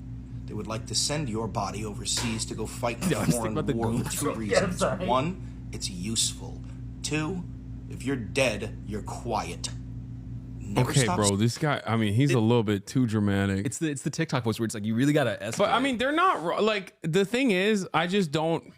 They would like to send your body overseas to go fight in a foreign war for two reasons. One, it's useful. Two, if you're dead, you're quiet. Okay, bro, this guy, I mean, he's a little bit too dramatic. It's the TikTok voice where it's like, you really got to escalate. But I mean, they're not, like, the thing is, I just don't,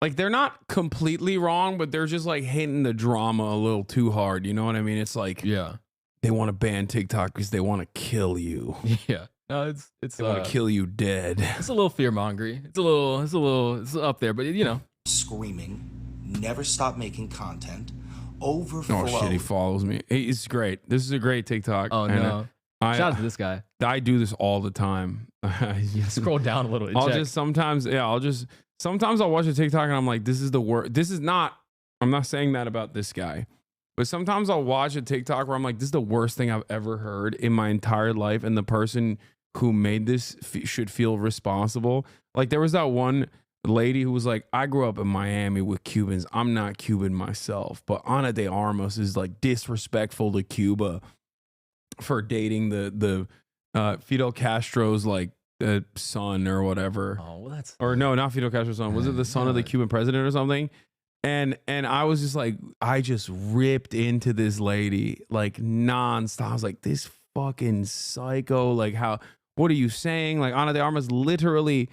like, they're not completely wrong, but they're just, like, hitting the drama a little too hard. You know what I mean? It's like, yeah, they want to ban TikTok because they want to kill you. Yeah. No, it's they want to kill you dead. It's a little fear-mongering. It's up there, but, you know. Screaming. Never stop making content. Overflow. Oh shit, he follows me. It's great. This is a great TikTok. Oh no. Shout out to this guy. I do this all the time. Scroll down a little. Sometimes I'll watch a TikTok and I'm like, this is the worst. I'm not saying that about this guy. But sometimes I'll watch a TikTok where I'm like, this is the worst thing I've ever heard in my entire life. And the person who made this should feel responsible. Like there was that one lady who was like, I grew up in Miami with Cubans. I'm not Cuban myself, but Ana de Armas is like disrespectful to Cuba. for dating the Fidel Castro's like son or whatever. Oh, well, that's or no, not Fidel Castro's son. Was it the son of the Cuban president or something? And I was just like, I just ripped into this lady like nonstop. I was like, this fucking psycho. Like, what are you saying? Like, Ana de Armas literally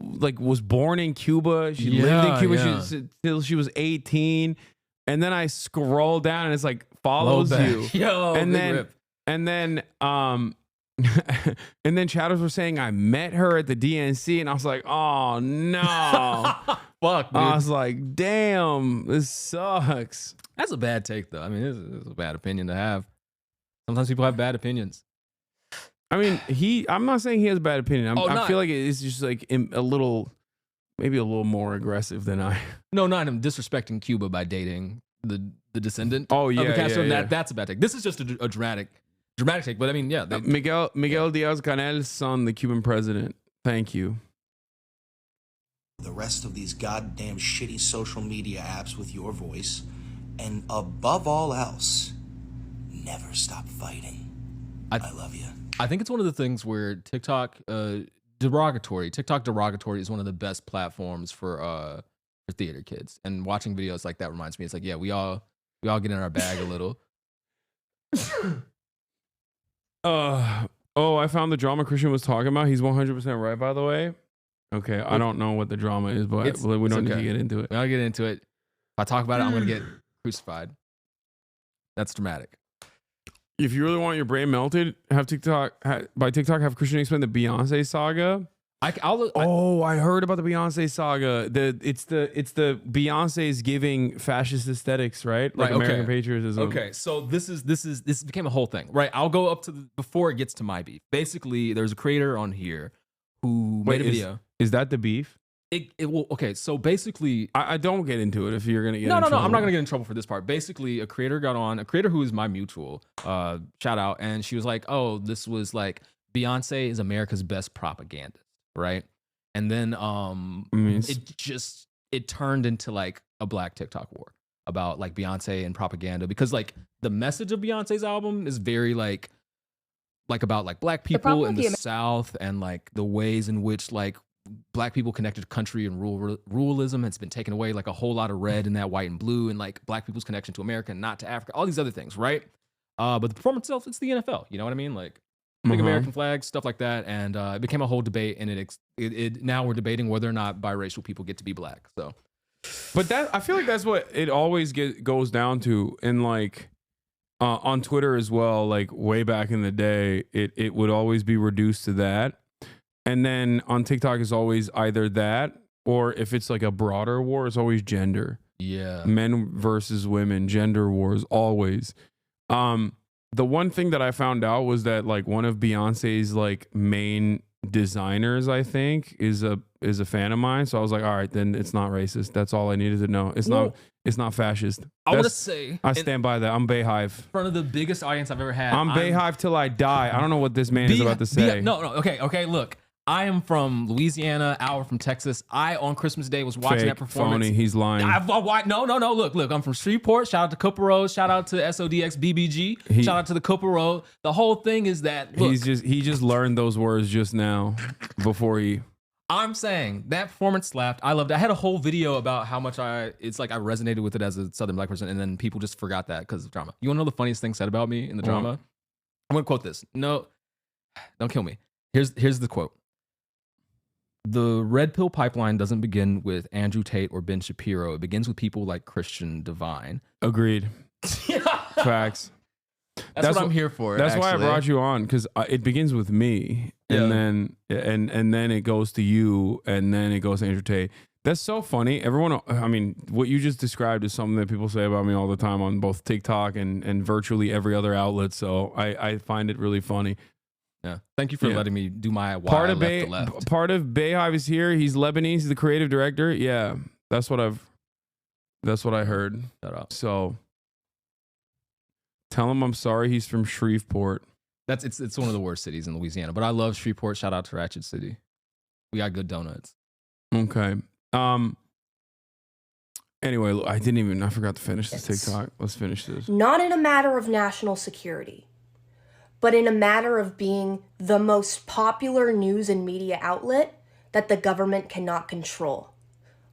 like was born in Cuba. She lived in Cuba till she was 18. And then I scroll down and it's like follows you. Yo, and then rip. and then and then chatters were saying I met her at the DNC and I was like, oh no. Fuck, dude. I was like, damn, this sucks. That's a bad take though. I mean, it's a bad opinion to have. Sometimes people have bad opinions. I mean, I'm not saying he has a bad opinion. I feel like it's just like maybe a little more aggressive than I. No, not him disrespecting Cuba by dating the descendant. Oh yeah, of the Castro. yeah. That's a bad take. This is just a dramatic take. But I mean, yeah. Miguel Diaz-Canel's son, the Cuban president. Thank you. The rest of these goddamn shitty social media apps with your voice, and above all else, never stop fighting. I love you. I think it's one of the things where TikTok derogatory is one of the best platforms for theater kids. And watching videos like that reminds me, it's like, yeah, we all get in our bag a little. I found the drama Christian was talking about. He's 100% right, by the way. Okay, I don't know what the drama is, but we don't need to get into it. We don't get into it. If I talk about it, I'm gonna get crucified. That's dramatic. If you really want your brain melted, have Christian explain the Beyonce saga. I heard about the Beyonce saga. It's the Beyonce's giving fascist aesthetics, right? Like American patriotism. Okay, so this became a whole thing, right? I'll go up to before it gets to my beef. Basically, there's a creator on here who made a video. Is that the beef? Okay, so basically, I don't get into it if you're gonna get. No, I'm not gonna get in trouble for this part. Basically, a creator who is my mutual, shout out, and she was like, "Oh, this was like Beyonce is America's best propagandist." Right. And then it turned into like a black TikTok war about like Beyonce and propaganda, because like the message of Beyonce's album is very like about like black people in the South and like the ways in which like black people connected to country and ruralism has been taken away, like a whole lot of red in that white and blue, and like black people's connection to America and not to Africa, all these other things. Right. But the performance itself, it's the NFL. You know what I mean? Like, big American flags, stuff like that, and it became a whole debate. And it now we're debating whether or not biracial people get to be black. So, but I feel like that's what it always goes down to, and like on Twitter as well. Like way back in the day, it would always be reduced to that, and then on TikTok is always either that, or if it's like a broader war, it's always gender. Yeah, men versus women, gender wars always. The one thing that I found out was that like one of Beyonce's like main designers, I think, is a fan of mine. So I was like, all right, then it's not racist. That's all I needed to know. It's not fascist. I want to say I stand by that. I'm Bayhive. In front of the biggest audience I've ever had. I'm Bayhive till I die. I don't know what this man is about to say. No. Okay. Look. I am from Louisiana, hour from Texas. I, on Christmas Day, was watching that performance. Phony, he's lying. No. Look, I'm from Shreveport. Shout out to Cooper Road. Shout out to SODX BBG. Shout out to the Cooper Road. The whole thing is that, look, he just learned those words just now before he... I'm saying that performance slapped. I loved it. I had a whole video about how much I resonated with it as a Southern black person, and then people just forgot that because of drama. You want to know the funniest thing said about me in the drama? I'm going to quote this. No, don't kill me. Here's the quote. The red pill pipeline doesn't begin with Andrew Tate or Ben Shapiro. It begins with people like Christian Divine. Agreed. Facts. That's what I'm here for. That's why I brought you on, because it begins with me, and then it goes to you, and then it goes to Andrew Tate. That's so funny. Everyone, I mean, what you just described is something that people say about me all the time on both TikTok and virtually every other outlet. So I find it really funny. Yeah. Thank you for letting me do my why I left the left. Part of Bayhive is here. He's Lebanese. He's the creative director. Yeah. That's what I heard. Shut up. So tell him I'm sorry. He's from Shreveport. It's one of the worst cities in Louisiana, but I love Shreveport. Shout out to Ratchet City. We got good donuts. Okay. Anyway, look, I forgot to finish this TikTok. Let's finish this. Not in a matter of national security, but in a matter of being the most popular news and media outlet that the government cannot control,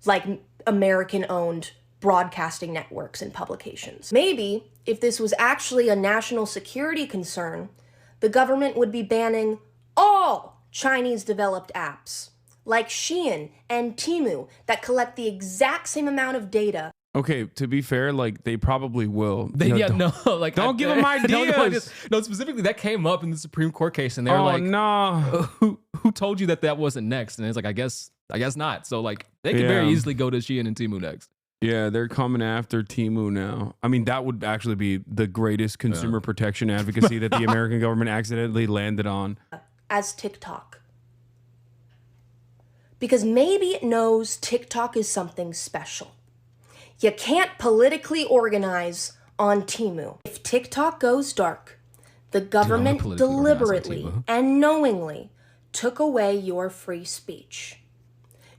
like American-owned broadcasting networks and publications. Maybe, if this was actually a national security concern, the government would be banning all Chinese-developed apps, like Shein and Temu, that collect the exact same amount of data. Okay, to be fair, like they probably will. Don't don't give them ideas. No, specifically that came up in the Supreme Court case, and they were like, no, who told you that wasn't next? And it's like, I guess not. So like they could very easily go to Shein and Temu next. Yeah, they're coming after Temu now. I mean, that would actually be the greatest consumer protection advocacy that the American government accidentally landed on. As TikTok. Because maybe it knows TikTok is something special. You can't politically organize on Temu. If TikTok goes dark, the government deliberately and knowingly took away your free speech.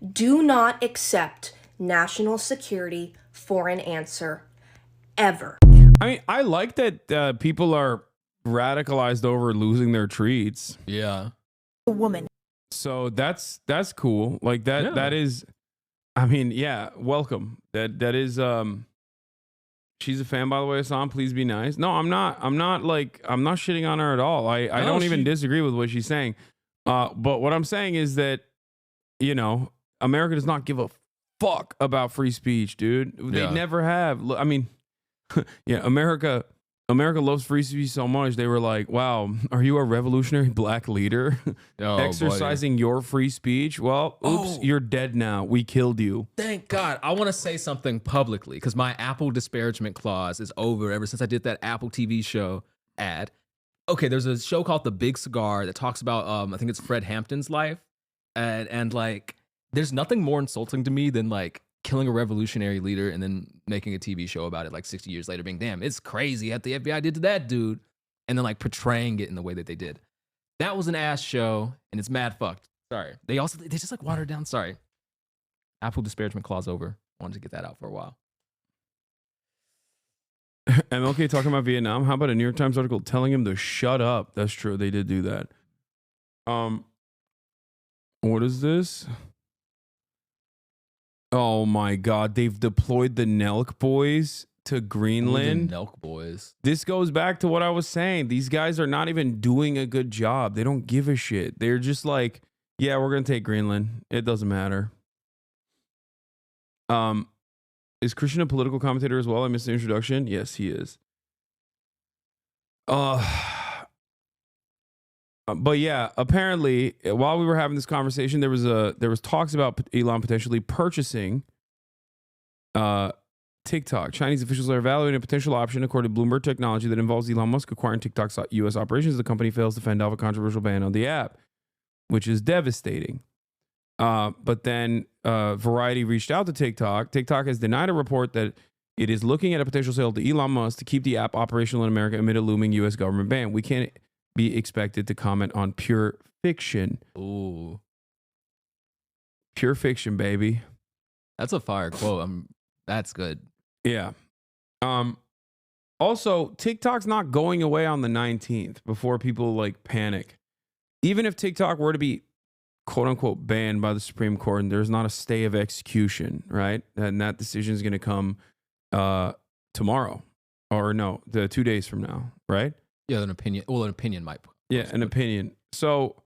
Do not accept national security for an answer, ever. I mean, I like that people are radicalized over losing their treats. Yeah. A woman. So that's cool. Like that is, I mean, yeah, welcome. That is she's a fan, by the way, Hasan. Please be nice. No, I'm not shitting on her at all. I don't even disagree with what she's saying. But what I'm saying is that, you know, America does not give a fuck about free speech, dude. They never have. I mean, yeah, America loves free speech so much. They were like, wow, are you a revolutionary black leader exercising your free speech? Well, oops, you're dead now. We killed you. Thank God. I want to say something publicly because my Apple disparagement clause is over ever since I did that Apple TV show ad. Okay, there's a show called The Big Cigar that talks about, I think it's Fred Hampton's life. And like, there's nothing more insulting to me than like killing a revolutionary leader and then making a TV show about it like 60 years later being, damn, it's crazy what the FBI did to that dude. And then like portraying it in the way that they did. That was an ass show and it's mad fucked. Sorry. They just like watered down. Sorry. Apple disparagement clause over. Wanted to get that out for a while. MLK talking about Vietnam. How about a New York Times article telling him to shut up? That's true. They did do that. What is this? Oh my God. They've deployed the Nelk boys to Greenland. The Nelk boys. This goes back to what I was saying. These guys are not even doing a good job. They don't give a shit. They're just like, yeah, we're going to take Greenland. It doesn't matter. Is Christian a political commentator as well? I missed the introduction. Yes, he is. But yeah, apparently, while we were having this conversation, there was talks about Elon potentially purchasing TikTok. Chinese officials are evaluating a potential option, according to Bloomberg Technology, that involves Elon Musk acquiring TikTok's U.S. operations. The company fails to fend off a controversial ban on the app, which is devastating. But then Variety reached out to TikTok. TikTok has denied a report that it is looking at a potential sale to Elon Musk to keep the app operational in America amid a looming U.S. government ban. We can't be expected to comment on pure fiction. Ooh. Pure fiction, baby. That's a fire quote. That's good. Yeah. Also, TikTok's not going away on the 19th before people like panic. Even if TikTok were to be quote unquote banned by the Supreme Court and there's not a stay of execution, right? And that decision is going to come tomorrow or no, 2 days from now, right? Yeah, an opinion. Well, an opinion might. Yeah, an opinion. So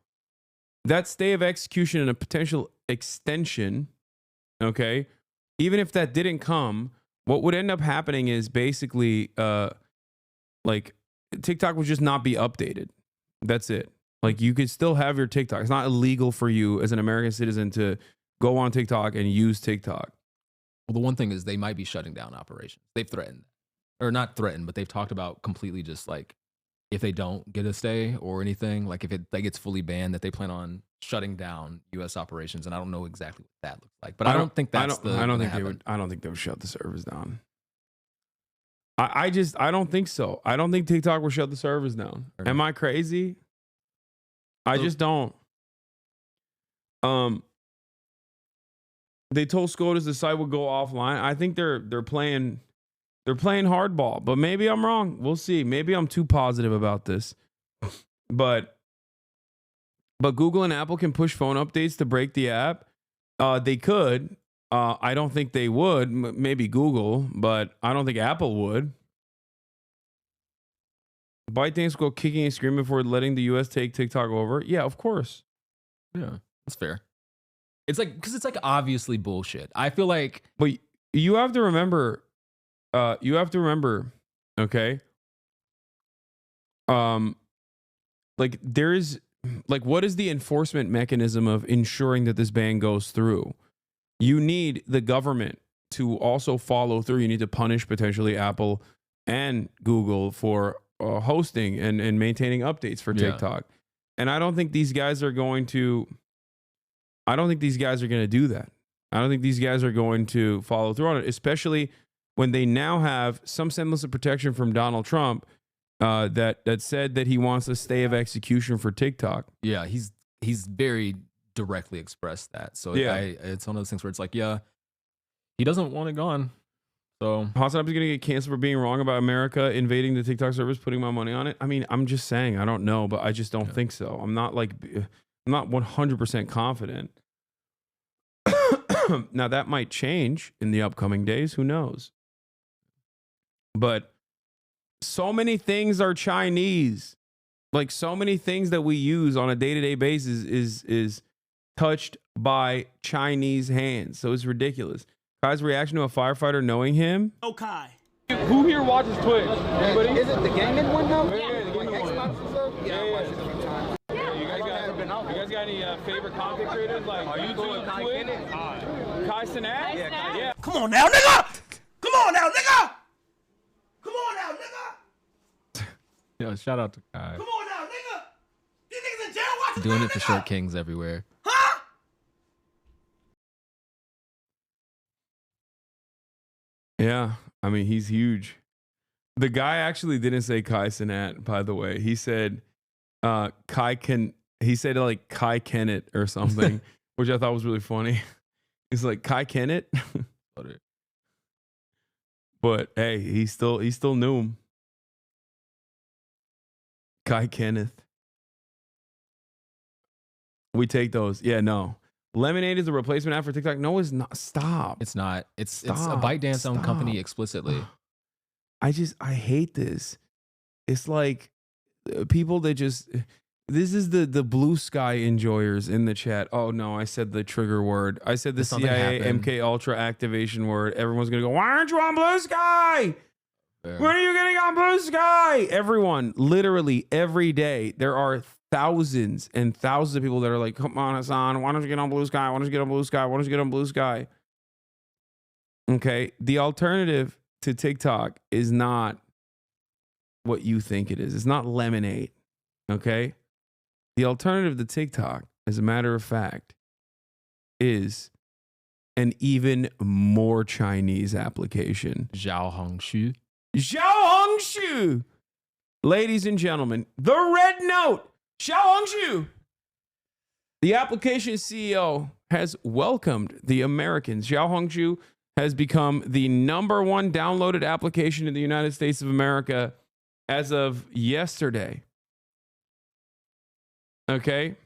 that stay of execution and a potential extension, okay, even if that didn't come, what would end up happening is basically like TikTok would just not be updated. That's it. Like you could still have your TikTok. It's not illegal for you as an American citizen to go on TikTok and use TikTok. Well, the one thing is they might be shutting down operations. They've threatened, or not threatened, but they've talked about completely just like, if they don't get a stay or anything, like if it like gets fully banned, that they plan on shutting down U.S. operations, and I don't know exactly what that looks like. But I don't think that's I don't think they would. I don't think they would shut the servers down. I don't think so. I don't think TikTok will shut the servers down. Am I crazy? I just don't. They told SCOTUS the site would go offline. I think they're playing hardball, but maybe I'm wrong. We'll see. Maybe I'm too positive about this. But Google and Apple can push phone updates to break the app. They could. I don't think they would. Maybe Google, but I don't think Apple would. ByteDance go kicking and screaming for letting the U.S. take TikTok over. Yeah, of course. Yeah, that's fair. It's like, because it's like obviously bullshit. I feel like, but you have to remember. Okay. Like there is, like, what is the enforcement mechanism of ensuring that this ban goes through? You need the government to also follow through. You need to punish potentially Apple and Google for hosting and maintaining updates for TikTok. And I don't think these guys are going to. I don't think these guys are going to do that. I don't think these guys are going to follow through on it, especially when they now have some semblance of protection from Donald Trump that said that he wants a stay of execution for TikTok. Yeah, he's very directly expressed that. So yeah, it's one of those things where it's like, yeah, he doesn't want it gone. So Hasanabi is going to get canceled for being wrong about America invading the TikTok service, putting my money on it. I mean, I'm just saying, I don't know, but I just don't think so. I'm not 100% confident. Now that might change in the upcoming days. Who knows? But so many things are Chinese. Like so many things that we use on a day-to-day basis is touched by Chinese hands. So it's ridiculous. Kai's reaction to a firefighter knowing him. Oh, Kai. Who here watches Twitch? Anybody? Is it the gaming one though? Yeah, the gaming one. Yeah, I watched it a few times. You guys got any favorite content creators? Like, are you doing Kai Cenat? Yeah. Come on now, nigga! Come on now, nigga! Come on now, nigga! Yo, shout out to Kai. Come on now, nigga! These niggas in jail watching. Doing it for short kings everywhere. Huh? Yeah, I mean, he's huge. The guy actually didn't say Kai Cenat, by the way. He said he said like Kai Kennett or something, which I thought was really funny. He's like, Kai Kennett? But hey, he still knew him. Kai Kenneth. We take those. Yeah, no. Lemonade is a replacement app for TikTok. No, it's not. Stop. It's not. It's a ByteDance owned company explicitly. I hate this. It's like people that just. This is the blue sky enjoyers in the chat. Oh no, I said the trigger word. I said the CIA MK Ultra activation word. Everyone's gonna go, why aren't you on blue sky? Fair. When are you getting on blue sky? Everyone, literally every day, there are thousands and thousands of people that are like, come on, Hasan, why don't you get on blue sky? Why don't you get on blue sky? Why don't you get on blue sky? Okay, the alternative to TikTok is not what you think it is. It's not Lemonade. Okay? The alternative to TikTok, as a matter of fact, is an even more Chinese application. Xiaohongshu. Xiaohongshu! Ladies and gentlemen, the Red Note, Xiaohongshu! The application CEO has welcomed the Americans. Xiaohongshu has become the #1 downloaded application in the United States of America as of yesterday. Okay.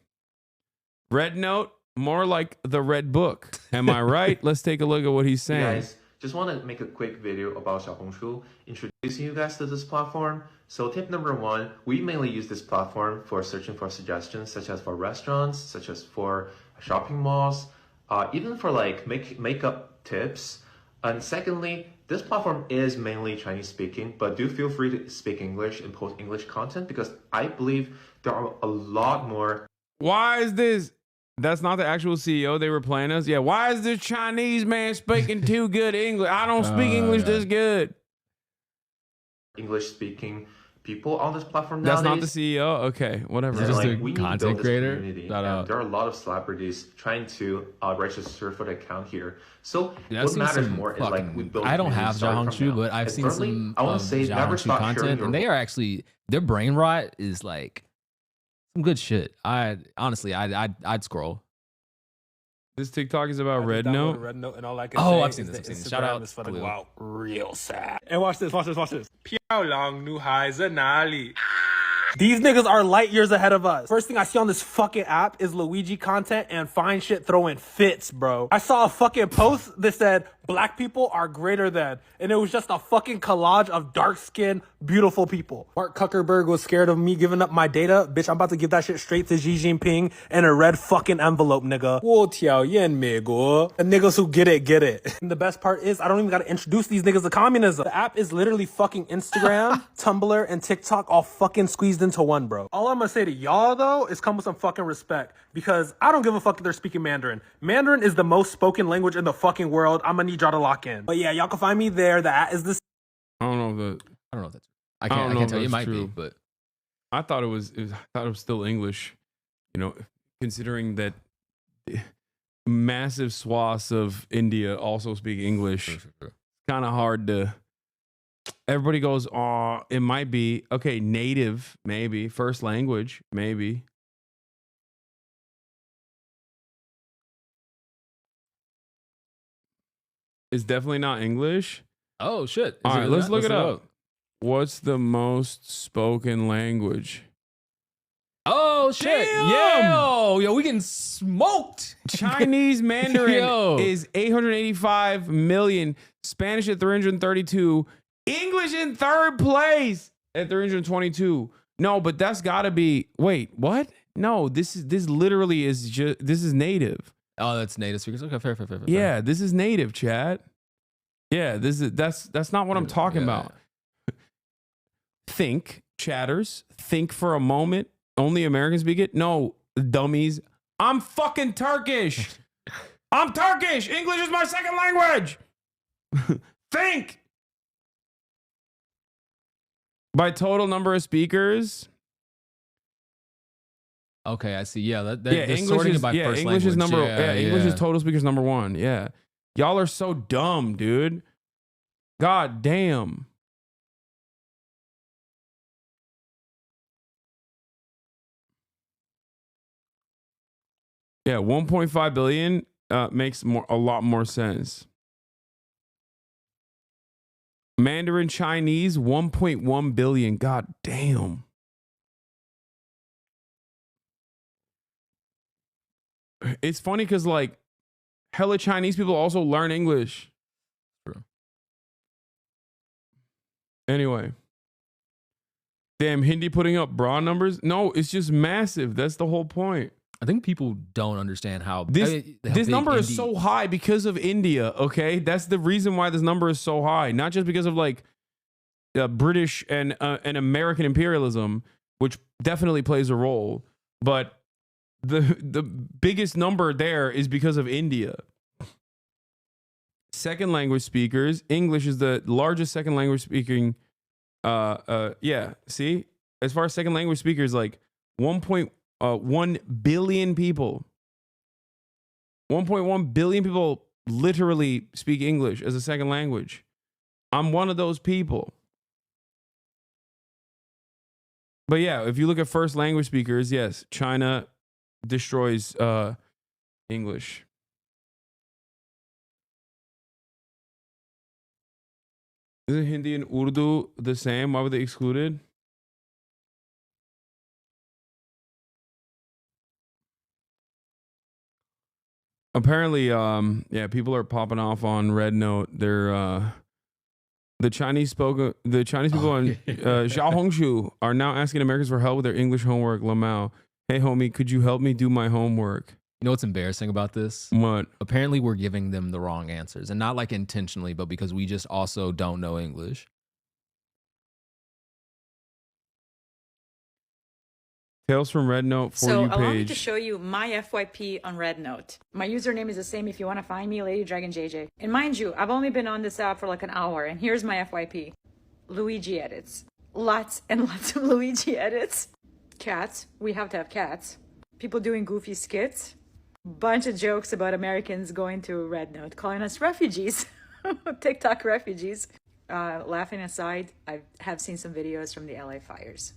Red Note, more like the Red Book. Am I right? Let's take a look at what he's saying. Hey guys, just want to make a quick video about Xiaohongshu, introducing you guys to this platform. So tip number 1, we mainly use this platform for searching for suggestions, such as for restaurants, such as for shopping malls, even for like makeup tips. And secondly, this platform is mainly Chinese speaking, but do feel free to speak English and post English content because I believe there are a lot more. Why is this? That's not the actual CEO they were playing us. Yeah, why is this Chinese man speaking too good English? I don't speak English this good. English speaking people on this platform nowadays. That's not the CEO? Okay, whatever. Just like, a content creator? There are a lot of celebrities trying to register for the account here. So what matters more is like we build. I don't have Xiaohongshu, but I've seen some Xiaohongshu content, and they are actually, their brain rot is like some good shit. Honestly, I'd scroll. This TikTok is about Red Note. Red Note and all I can I've seen this. Shout out is for the wow, real sad. And watch this. 漂亮女孩在哪里？ These niggas are light years ahead of us. First thing I see on this fucking app is Luigi content and fine shit throwing fits, bro. I saw a fucking post that said, black people are greater than. And it was just a fucking collage of dark-skinned, beautiful people. Mark Zuckerberg was scared of me giving up my data. Bitch, I'm about to give that shit straight to Xi Jinping in a red fucking envelope, nigga. And niggas who get it, get it. And the best part is, I don't even gotta introduce these niggas to communism. The app is literally fucking Instagram, Tumblr, and TikTok all fucking squeezed into one, bro. All I'm gonna say to y'all, though, is come with some fucking respect. Because I don't give a fuck if they're speaking Mandarin. Mandarin is the most spoken language in the fucking world. I'm gonna need y'all to lock in. But yeah, y'all can find me there. That is the... I don't know if that's... I can't tell you. It might true. be, but... I thought it was still English. You know, considering that massive swaths of India also speak English. Sure. Kind of hard to... Everybody goes, oh, it might be. Okay, native, maybe. First language, maybe. It's definitely not English. Oh, shit. All right, let's look it up. What's the most spoken language? Oh, shit. Damn! Yo, we getting smoked. Chinese Mandarin is 885 million. Spanish at 332. English in third place at 322. No, but that's got to be... Wait, what? No, this literally is just... This is native. Oh, that's native speakers. Okay, fair. Yeah, this is native, chat. Yeah, that's not what I'm talking about. Think, chatters. Think for a moment. Only Americans speak it? No, dummies. I'm fucking Turkish. I'm Turkish. English is my second language. Think. By total number of speakers. Okay, I see. Yeah, English is by first English language. Is number. English is total speakers number one. Yeah, y'all are so dumb, dude. God damn. Yeah, 1.5 billion makes a lot more sense. Mandarin Chinese, 1.1 billion. God damn. It's funny because, like, hella Chinese people also learn English. True. Anyway. Damn, Hindi putting up broad numbers? No, it's just massive. That's the whole point. I think people don't understand how... This number is so high because of India, okay? That's the reason why this number is so high. Not just because of, like, British and American imperialism, which definitely plays a role, but... The biggest number there is because of India. Second language speakers, English is the largest second language speaking. Yeah, see, as far as second language speakers, like 1.1 billion people. 1.1 billion people literally speak English as a second language. I'm one of those people. But yeah, if you look at first language speakers, yes, China destroys English. Isn't Hindi and Urdu the same? Why were they excluded? Apparently, yeah, people are popping off on Red Note. They're the Chinese people on Xiaohongshu are now asking Americans for help with their English homework. Lamau. Hey, homie, could you help me do my homework? You know what's embarrassing about this? What? Apparently, we're giving them the wrong answers. And not like intentionally, but because we just also don't know English. Tales from Red Note for you page. So allow me to show you my FYP on Red Note. My username is the same if you want to find me, Lady Dragon JJ. And mind you, I've only been on this app for like an hour. And here's my FYP. Luigi edits. Lots and lots of Luigi edits. Cats. We have to have cats. People doing goofy skits. Bunch of jokes about Americans going to Red Note, calling us refugees. TikTok refugees. Laughing aside, I have seen some videos from the LA fires.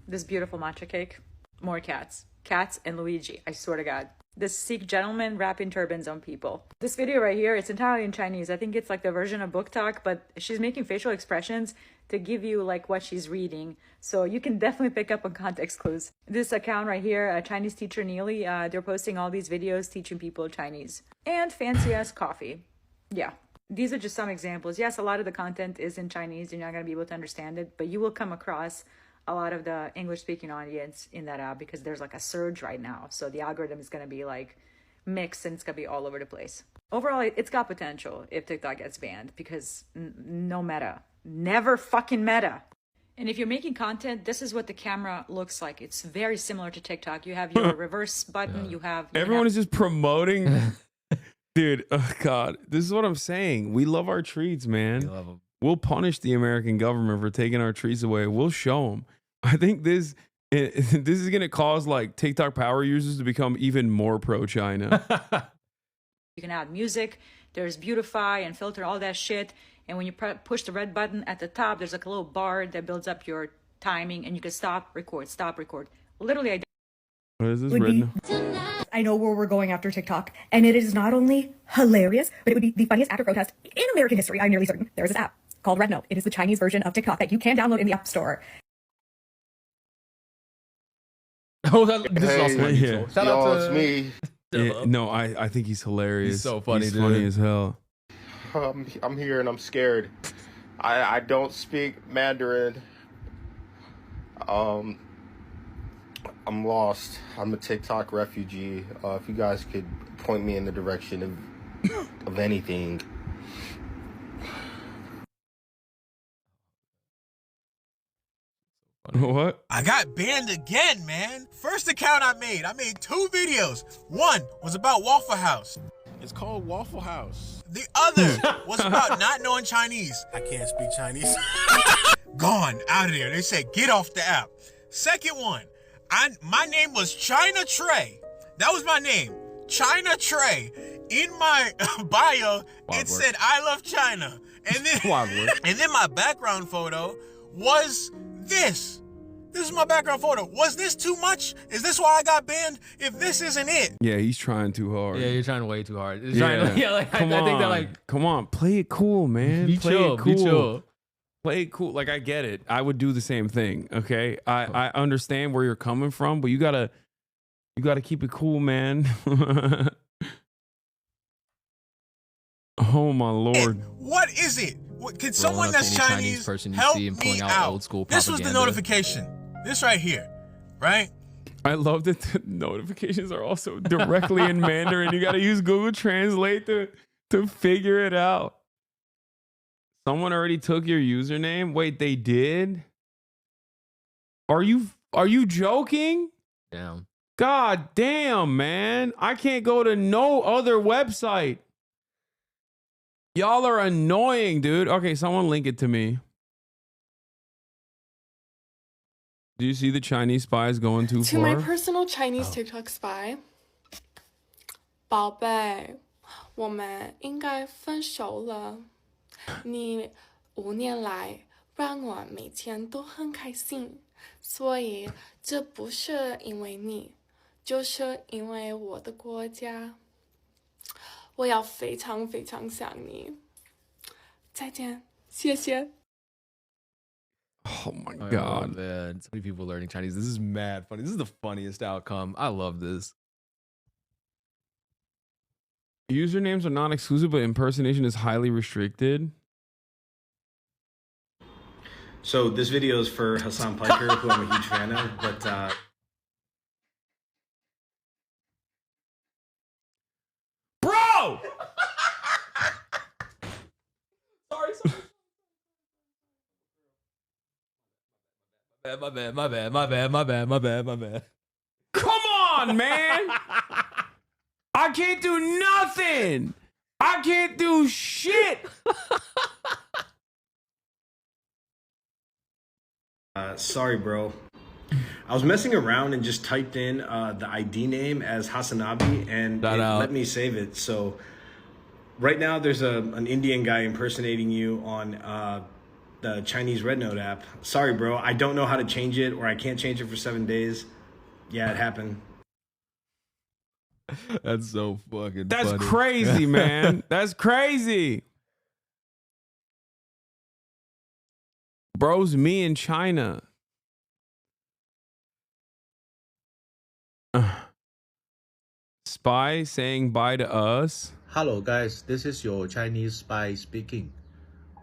This beautiful matcha cake. More cats. Cats and Luigi. I swear to God. This Sikh gentleman wrapping turbans on people. This video right here, it's entirely in Chinese. I think it's like the version of Book Talk, but she's making facial expressions to give you like what she's reading. So you can definitely pick up on context clues. This account right here, Chinese teacher Neely, they're posting all these videos teaching people Chinese. And fancy ass coffee. Yeah. These are just some examples. Yes, a lot of the content is in Chinese. You're not going to be able to understand it, but you will come across a lot of the English speaking audience in that app because there's like a surge right now. So the algorithm is going to be like mixed and it's going to be all over the place. Overall, it's got potential if TikTok gets banned because no meta. Never fucking meta. And if you're making content, this is what the camera looks like. It's very similar to TikTok. You have your reverse button. You have... Everyone is just promoting... Dude, oh God, this is what I'm saying. We love our treats, man. We love them. We'll punish the American government for taking our treats away. We'll show them. I think this is going to cause like TikTok power users to become even more pro-China. You can add music. There's beautify and filter, all that shit. And when you push the red button at the top, there's like a little bar that builds up your timing and you can stop, record. Literally, what is this red? I know where we're going after TikTok, and it is not only hilarious, but it would be the funniest act of protest in American history. I'm nearly certain. There is this app called Red Note. It is the Chinese version of TikTok that you can download in the App Store. Oh, this is also funny. Yeah. Shout out to me. Yeah, no, I think he's hilarious. He's so funny, He's dude. funny as hell. I'm here and I'm scared. I don't speak Mandarin. I'm lost. I'm a TikTok refugee. If you guys could point me in the direction of anything. What? I got banned again, man. First account I made 2 videos. One was about Waffle House. It's called Waffle House. The other was about not knowing Chinese. I can't speak Chinese. Gone, out of there. They said, get off the app. Second one, my name was China Trey. That was my name, China Trey. In my bio, it said, I love China. And then my background photo was this. This is my background photo. Was this too much? Is this why I got banned? If this isn't it. Yeah, he's trying too hard. Yeah, you're trying way too hard. Yeah, I think that like, come on, play it cool, man. Be play chill, it cool. be chill. Play it cool. Like I get it. I would do the same thing. Okay, I understand where you're coming from, but you gotta keep it cool, man. Oh my lord. What is it? Can someone that's Chinese person you help see and me pulling out out? old school This was the propaganda. notification. This right here, right? I love that the notifications are also directly in Mandarin. You got to use Google Translate to figure it out. Someone already took your username? Wait, they did? Are you joking? Damn. God damn, man. I can't go to no other website. Y'all are annoying, dude. Okay, someone link it to me. Do you see the Chinese spies going too To far? my personal Chinese TikTok spy, 宝贝，我们应该分手了。你5年来让我每天都很开心，所以这不是因为你，就是因为我的国家。我要非常非常想你。再见，谢谢。 Oh my Oh, god. man. So many people learning Chinese. This is mad funny. This is the funniest outcome. I love this. Usernames are not exclusive, but impersonation is highly restricted. So this video is for Hasan Piker, who I'm a huge fan of, but Bro! Sorry. My bad. Come on, man! I can't do nothing! I can't do shit! sorry, bro. I was messing around and just typed in the ID name as Hasanabi, and it let me save it. So right now there's an Indian guy impersonating you on the Chinese Red Note app. Sorry, bro. I don't know how to change it, or I can't change it for 7 days. Yeah, it happened. That's so fucking That's funny. crazy, man. That's crazy. Bro's me in China. Spy saying bye to us. Hello guys, this is your Chinese spy speaking.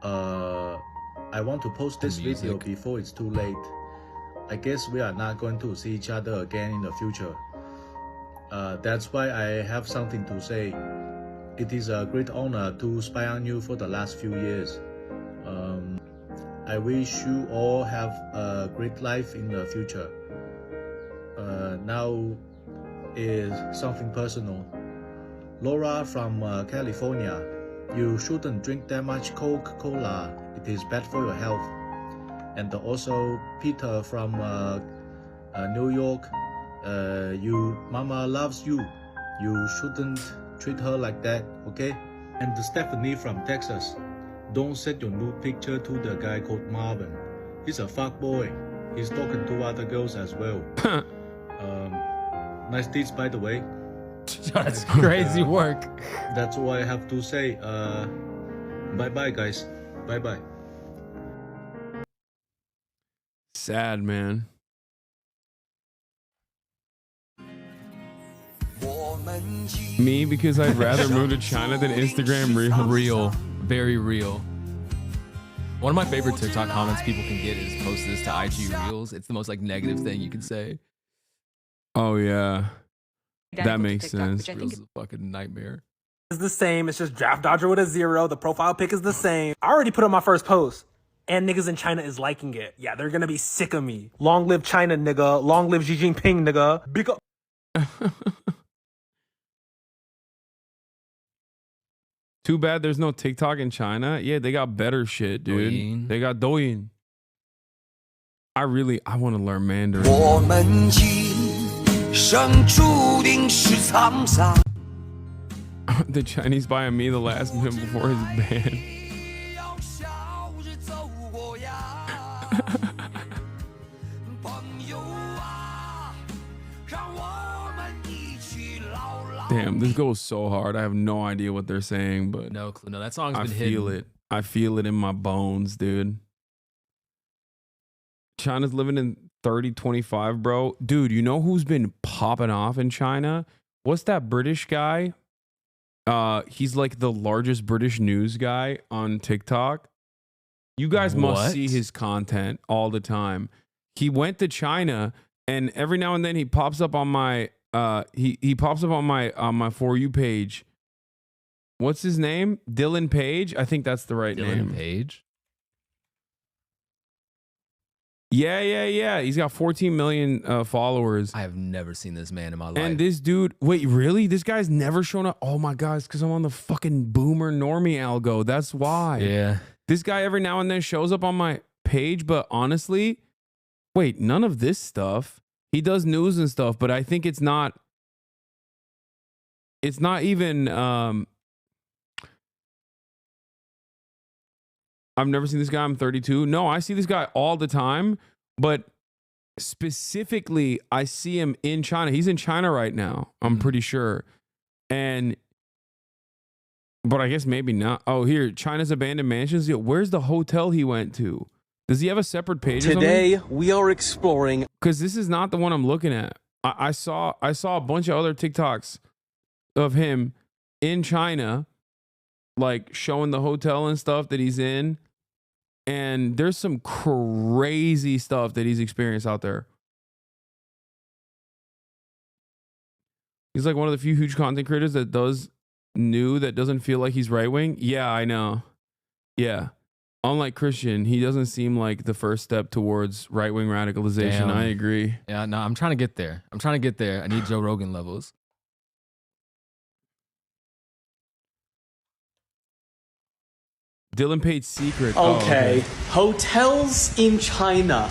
I want to post this video before it's too late. I guess we are not going to see each other again in the future. That's why I have something to say. It is a great honor to spy on you for the last few years. I wish you all have a great life in the future. Now is something personal. Laura from California, you shouldn't drink that much Coca-Cola. It is bad for your health. And also Peter from New York, you mama loves you. You shouldn't treat her like that, okay? And Stephanie from Texas, don't send your nude picture to the guy called Marvin. He's a fuckboy. He's talking to other girls as well. Nice deeds, by the way. That's crazy work. That's all I have to say. Bye-bye, guys. Bye-bye. Sad, man. Me, because I'd rather move to China than Instagram real. Very real. One of my favorite TikTok comments people can get is post this to IG Reels. It's the most like negative thing you can say. Oh yeah. That makes sense. Reels is a fucking nightmare. It's the same. It's just draft dodger with a 0. The profile pic is the same. I already put up my first post. And niggas in China is liking it. Yeah, they're gonna be sick of me. Long live China, nigga. Long live Xi Jinping, nigga. Big up. Too bad there's no TikTok in China. Yeah, they got better shit, dude. Douyin. They got Douyin. I want to learn Mandarin. The Chinese buying me the last minute before his ban. Damn, this goes so hard. I have no idea what they're saying, but no clue. No, that song's been feel hidden. it. I feel it in my bones, dude. China's living in 3025, bro. Dude, you know who's been popping off in China? What's that British guy? He's like the largest British news guy on TikTok. You guys must see his content all the time. He went to China, and every now and then he pops up on my he pops up on my For You page. What's his name? Dylan Page? I think that's the right name. Dylan Page? Yeah. He's got 14 million followers. I have never seen this man in my life. And this dude, wait, really? This guy's never shown up? Oh my God, it's because I'm on the fucking boomer normie algo. That's why. Yeah. This guy every now and then shows up on my page, but honestly, wait, none of this stuff. He does news and stuff, but I think it's not even, I've never seen this guy. I'm 32. No, I see this guy all the time, but specifically, I see him in China. He's in China right now, I'm pretty sure. But I guess maybe not. Oh, here, China's abandoned mansions. Yo, where's the hotel he went to? Does he have a separate page? Today we are exploring, because this is not the one I'm looking at. I saw a bunch of other TikToks of him in China, like showing the hotel and stuff that he's in, and there's some crazy stuff that he's experienced out there. He's like one of the few huge content creators that doesn't feel like he's right wing. Yeah, I know. Yeah. Unlike Christian, he doesn't seem like the first step towards right-wing radicalization. Damn. I agree. Yeah, no, I'm trying to get there. I need Joe Rogan levels. Dylan Page secret. okay, hotels in China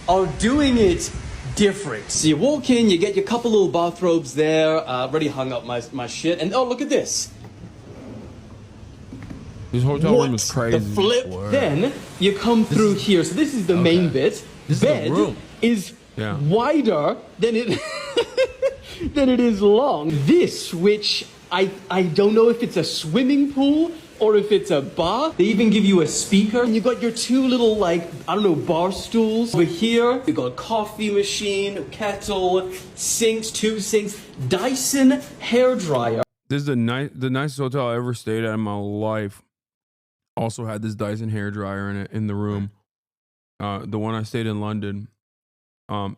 are doing it different. So you walk in, you get your couple little bathrobes there, already hung up my shit, and oh, look at this. This hotel room is crazy. The flip. Then you come through here. So this is the main bit. Bed is wider than it than it is long. This, which I don't know if it's a swimming pool or if it's a bar, they even give you a speaker. And you got your two little, like, I don't know, bar stools. Over here, you got a coffee machine, kettle, sinks, two sinks, Dyson hairdryer. This is the nicest hotel I ever stayed at in my life. Also had this Dyson hairdryer in it in the room. The one I stayed in London,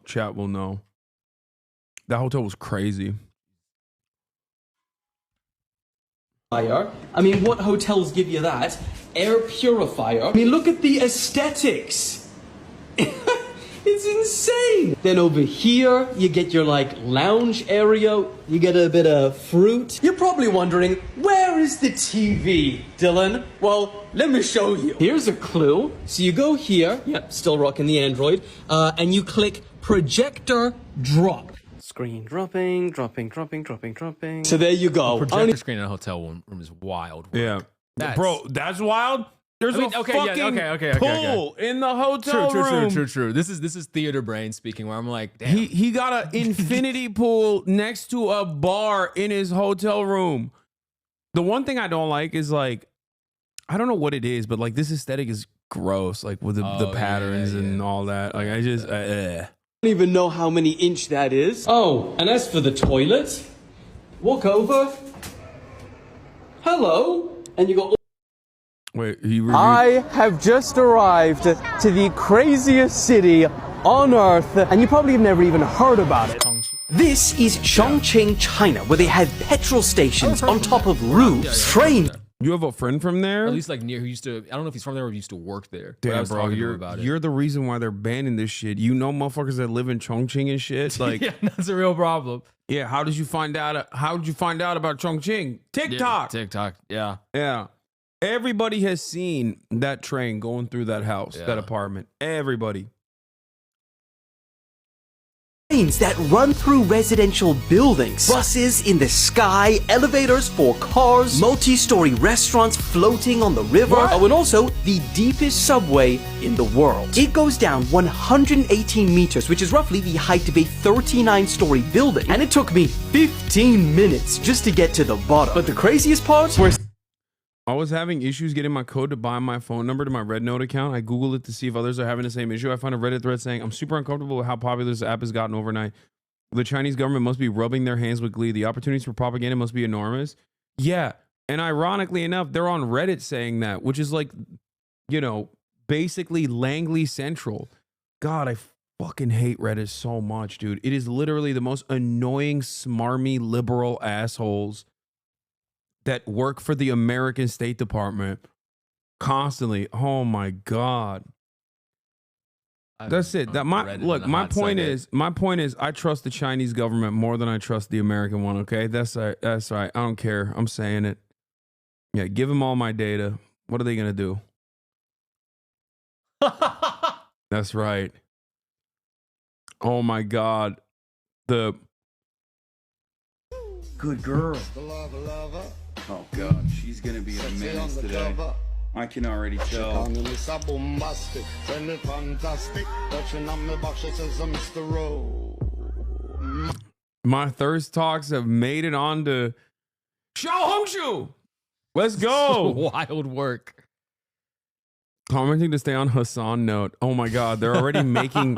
chat will know. That hotel was crazy. I mean, what hotels give you that? Air purifier. I mean, look at the aesthetics. It's insane. Then over here, you get your like lounge area. You get a bit of fruit. You're probably wondering, where is the TV, Dylan? Well, let me show you. Here's a clue. So you go here, yep, still rocking the Android, and you click projector drop. Screen dropping. So there you go. The projector screen in a hotel room is wild. Yeah. Bro, that's wild. There's a fucking pool in the hotel room. True. This is theater brain speaking, where I'm like, damn. He got an infinity pool next to a bar in his hotel room. The one thing I don't like is like, I don't know what it is, but like this aesthetic is gross, like with the patterns and all that. Like I just, I don't even know how many inch that is. Oh, and as for the toilet, walk over. Hello, and you go. Wait, I have just arrived to the craziest city on earth, and you probably have never even heard about it. This is Chongqing, China, where they have petrol stations on top of roofs, trains. You have a friend from there? At least like near who used to, I don't know if he's from there or he used to work there. Damn, bro, you're the reason why they're banning this shit. You know motherfuckers that live in Chongqing and shit? Like, yeah, that's a real problem. Yeah, how did you find out about Chongqing? TikTok. Yeah, TikTok, yeah. Yeah. Everybody has seen that train going through that house, that apartment. Everybody. Trains that run through residential buildings, buses in the sky, elevators for cars, multi-story restaurants floating on the river, and also the deepest subway in the world. It goes down 118 meters, which is roughly the height of a 39-story building, and it took me 15 minutes just to get to the bottom. But the craziest part was I was having issues getting my code to bind my phone number to my Red Note account. I Googled it to see if others are having the same issue. I found a Reddit thread saying, I'm super uncomfortable with how popular this app has gotten overnight. The Chinese government must be rubbing their hands with glee. The opportunities for propaganda must be enormous. Yeah. And ironically enough, they're on Reddit saying that, which is like, you know, basically Langley Central. God, I fucking hate Reddit so much, dude. It is literally the most annoying, smarmy, liberal assholes that work for the American State Department constantly. Oh my God. That's it. That my point is I trust the Chinese government more than I trust the American one, okay? That's right. I don't care. I'm saying it. Yeah, give them all my data. What are they going to do? That's right. Oh my God. The good girl. Oh God, she's gonna be a menace today. I can already tell. My thirst talks have made it on to Xiaohongshu. Let's go. Wild work. Commenting to stay on Hasan note. Oh my God, they're already making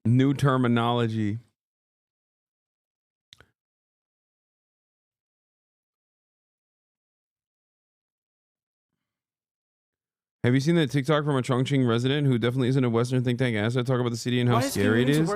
new terminology. Have you seen that TikTok from a Chongqing resident who definitely isn't a Western think tank asset talk about the city and how scary it is?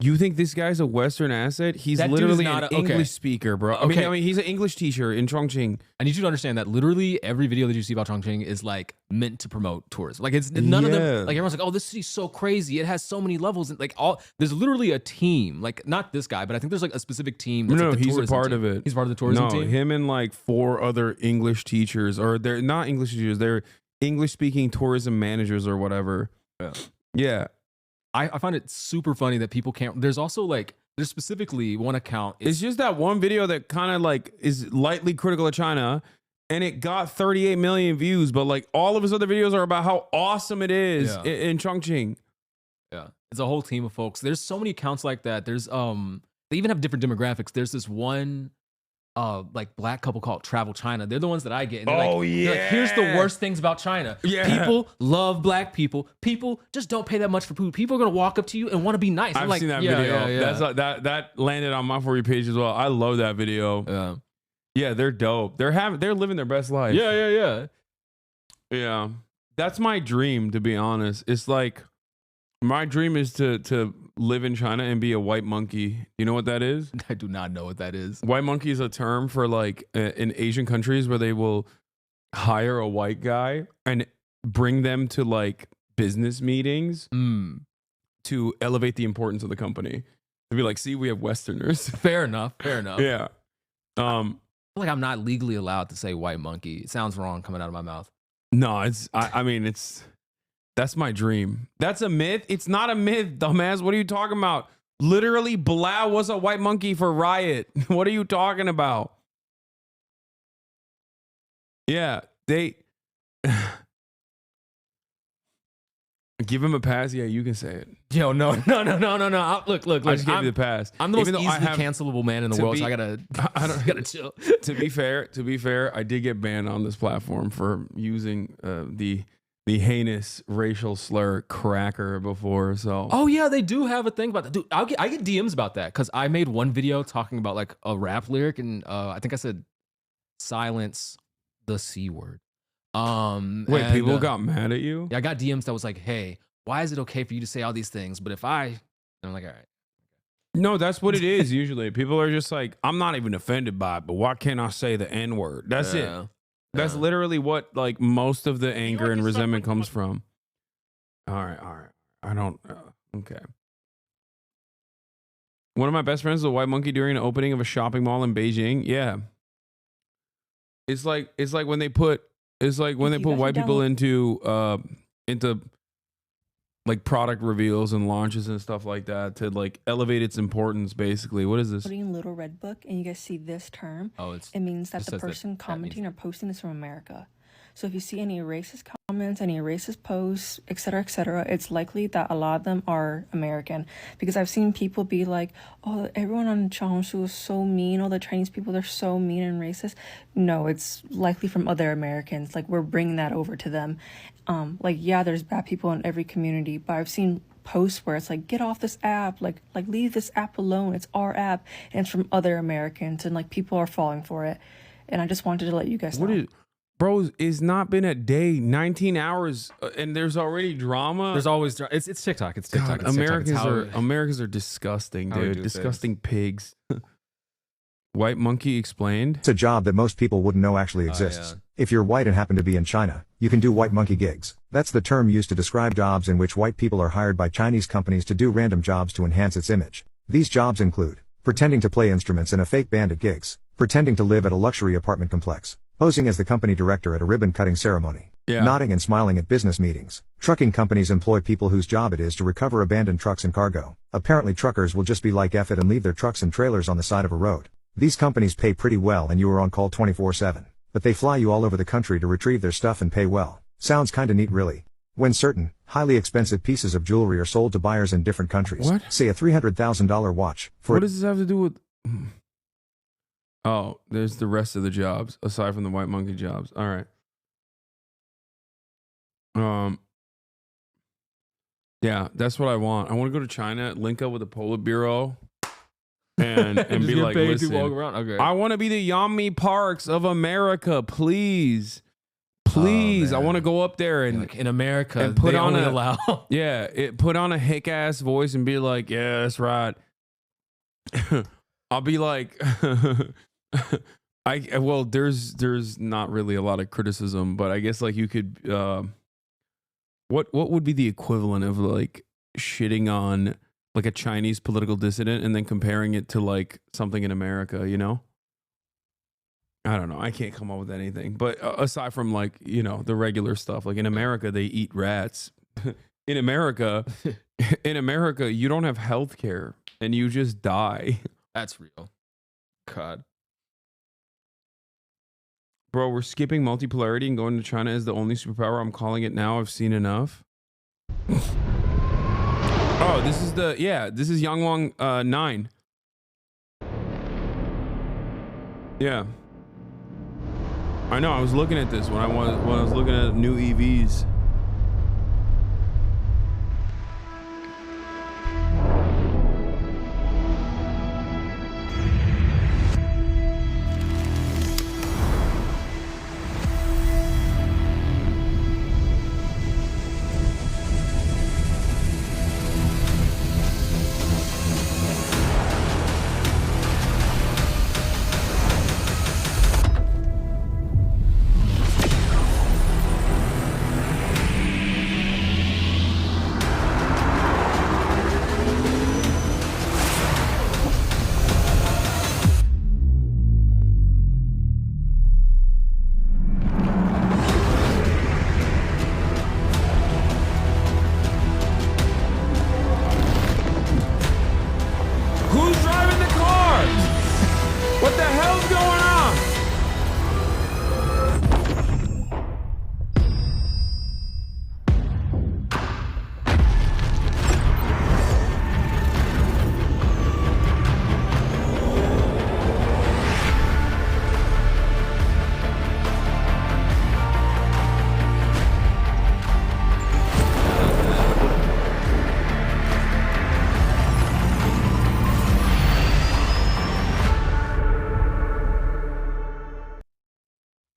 You think this guy's a Western asset? He's literally an English speaker, bro. I mean, he's an English teacher in Chongqing. I need you to understand that literally every video that you see about Chongqing is like meant to promote tourism. Like it's none of them. Like everyone's like, oh, this city's so crazy. It has so many levels. And like there's literally a team. Like not this guy, but I think there's like a specific team. That's like the he's a part of it. He's part of the tourism team. No, him and like 4 other English teachers, or they're not English teachers. They're English-speaking tourism managers or whatever. Yeah. I find it super funny that people can't. There's also like, there's specifically one account. It's just that one video that kind of like is lightly critical of China, and it got 38 million views, but like all of his other videos are about how awesome it is in Chongqing. Yeah. It's a whole team of folks. There's so many accounts like that. There's, they even have different demographics. There's this one like black couple called Travel China. They're the ones that I get. And they're Oh, like, they're like, here's the worst things about China. Yeah. People love black people. People just don't pay that much for food. People are gonna walk up to you and want to be nice. I've like, seen that yeah, video. yeah, That's like, that landed on my For You page as well. I love that video. Yeah, they're dope. They're living their best life. Yeah. That's my dream, to be honest. It's like my dream is to live in China and be a white monkey. You know what that is? I do not know what that is. White monkey is a term for like in Asian countries where they will hire a white guy and bring them to like business meetings to elevate the importance of the company. To be like, see, we have Westerners. Fair enough. Yeah. I feel like I'm not legally allowed to say white monkey. It sounds wrong coming out of my mouth. No, I mean, that's my dream. That's a myth. It's not a myth, dumbass. What are you talking about? Literally, Blau was a white monkey for Riot. What are you talking about? Yeah, they give him a pass. Yeah, you can say it. Yo, no. Look. I just gave you the pass. I'm the most easily cancelable man in the world, so I gotta chill. To be fair, I did get banned on this platform for using the heinous racial slur cracker before. So oh yeah, they do have a thing about that. Dude, I get DMs about that because I made one video talking about like a rap lyric and I think I said silence the C word. Wait, people got mad at you? Yeah, I got DMs that was like, hey, why is it okay for you to say all these things? But if and I'm like, all right. No, that's what it is usually. People are just like, I'm not even offended by it, but why can't I say the N-word? That's it. That's literally what like most of the anger and resentment comes from. All right. I don't. Okay. One of my best friends is a white monkey during an opening of a shopping mall in Beijing. Yeah. It's like when they put white people into like product reveals and launches and stuff like that to like elevate its importance. Basically, what is this? Putting in little red book, and you guys see this term. Oh, it means that the person commenting or posting is from America. So if you see any racist comments, any racist posts, etc., it's likely that a lot of them are American. Because I've seen people be like, "Oh, everyone on Changshu is so mean. All the Chinese people, they're so mean and racist." No, it's likely from other Americans. Like we're bringing that over to them. Like yeah, there's bad people in every community, but I've seen posts where it's like, "Get off this app. Like leave this app alone. It's our app," and it's from other Americans, and like people are falling for it. And I just wanted to let you guys know. Bro, it's not been a day, 19 hours, and there's already drama. There's always drama. It's TikTok. It's TikTok. God, Americans are disgusting, dude. Disgusting pigs. White monkey explained. It's a job that most people wouldn't know actually exists. If you're white and happen to be in China, you can do white monkey gigs. That's the term used to describe jobs in which white people are hired by Chinese companies to do random jobs to enhance its image. These jobs include pretending to play instruments in a fake band at gigs, pretending to live at a luxury apartment complex, posing as the company director at a ribbon-cutting ceremony, nodding and smiling at business meetings. Trucking companies employ people whose job it is to recover abandoned trucks and cargo. Apparently truckers will just be like F it and leave their trucks and trailers on the side of a road. These companies pay pretty well and you are on call 24/7. But they fly you all over the country to retrieve their stuff and pay well. Sounds kinda neat really. When certain, highly expensive pieces of jewelry are sold to buyers in different countries. What? Say a $300,000 watch. What does this have to do with... Oh, there's the rest of the jobs, aside from the white monkey jobs. All right. Yeah, that's what I want. I want to go to China, link up with the Politburo, and be like, listen, okay. I want to be the Yami Parks of America, please. Please, I want to go up there and like in America and put they on only a allow put on a hick ass voice and be like, yeah, that's right. I'll be like, well, there's not really a lot of criticism, but I guess like you could, what would be the equivalent of like shitting on like a Chinese political dissident and then comparing it to like something in America, you know? I don't know. I can't come up with anything. But aside from like, you know, the regular stuff, like in America, they eat rats. In America, you don't have health care and you just die. That's real. God. Bro, we're skipping multipolarity and going to China as the only superpower. I'm calling it now. I've seen enough. Oh, this is Young 9. Yeah. I know. I was looking at this when I was looking at new EVs.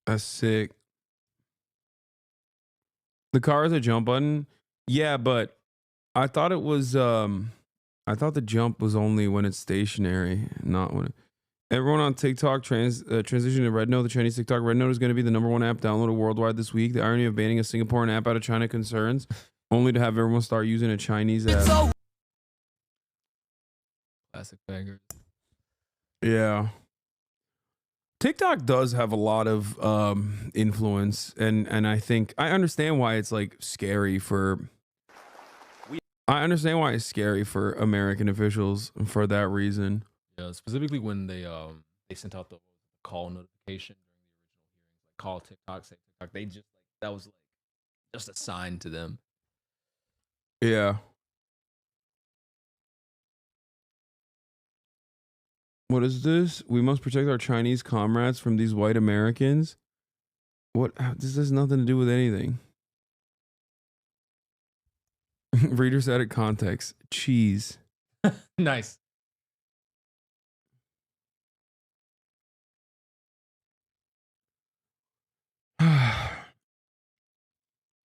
That's sick. The car has a jump button. Yeah, but I thought it was I thought the jump was only when it's stationary, not when everyone on TikTok transition to Red Note. The Chinese TikTok Red Note is going to be the #1 app downloaded worldwide this week. The irony of banning a Singaporean app out of China concerns, only to have everyone start using a Chinese app. Classic banger. Yeah. TikTok does have a lot of influence, and I think I understand why it's like scary for. I understand why it's scary for American officials for that reason. Yeah, specifically when they sent out the call notification during the original hearings, like call TikTok, say TikTok. They just like that was like just a sign to them. Yeah. What is this? We must protect our Chinese comrades from these white Americans. What? This has nothing to do with anything. Readers edit context. Cheese. Nice.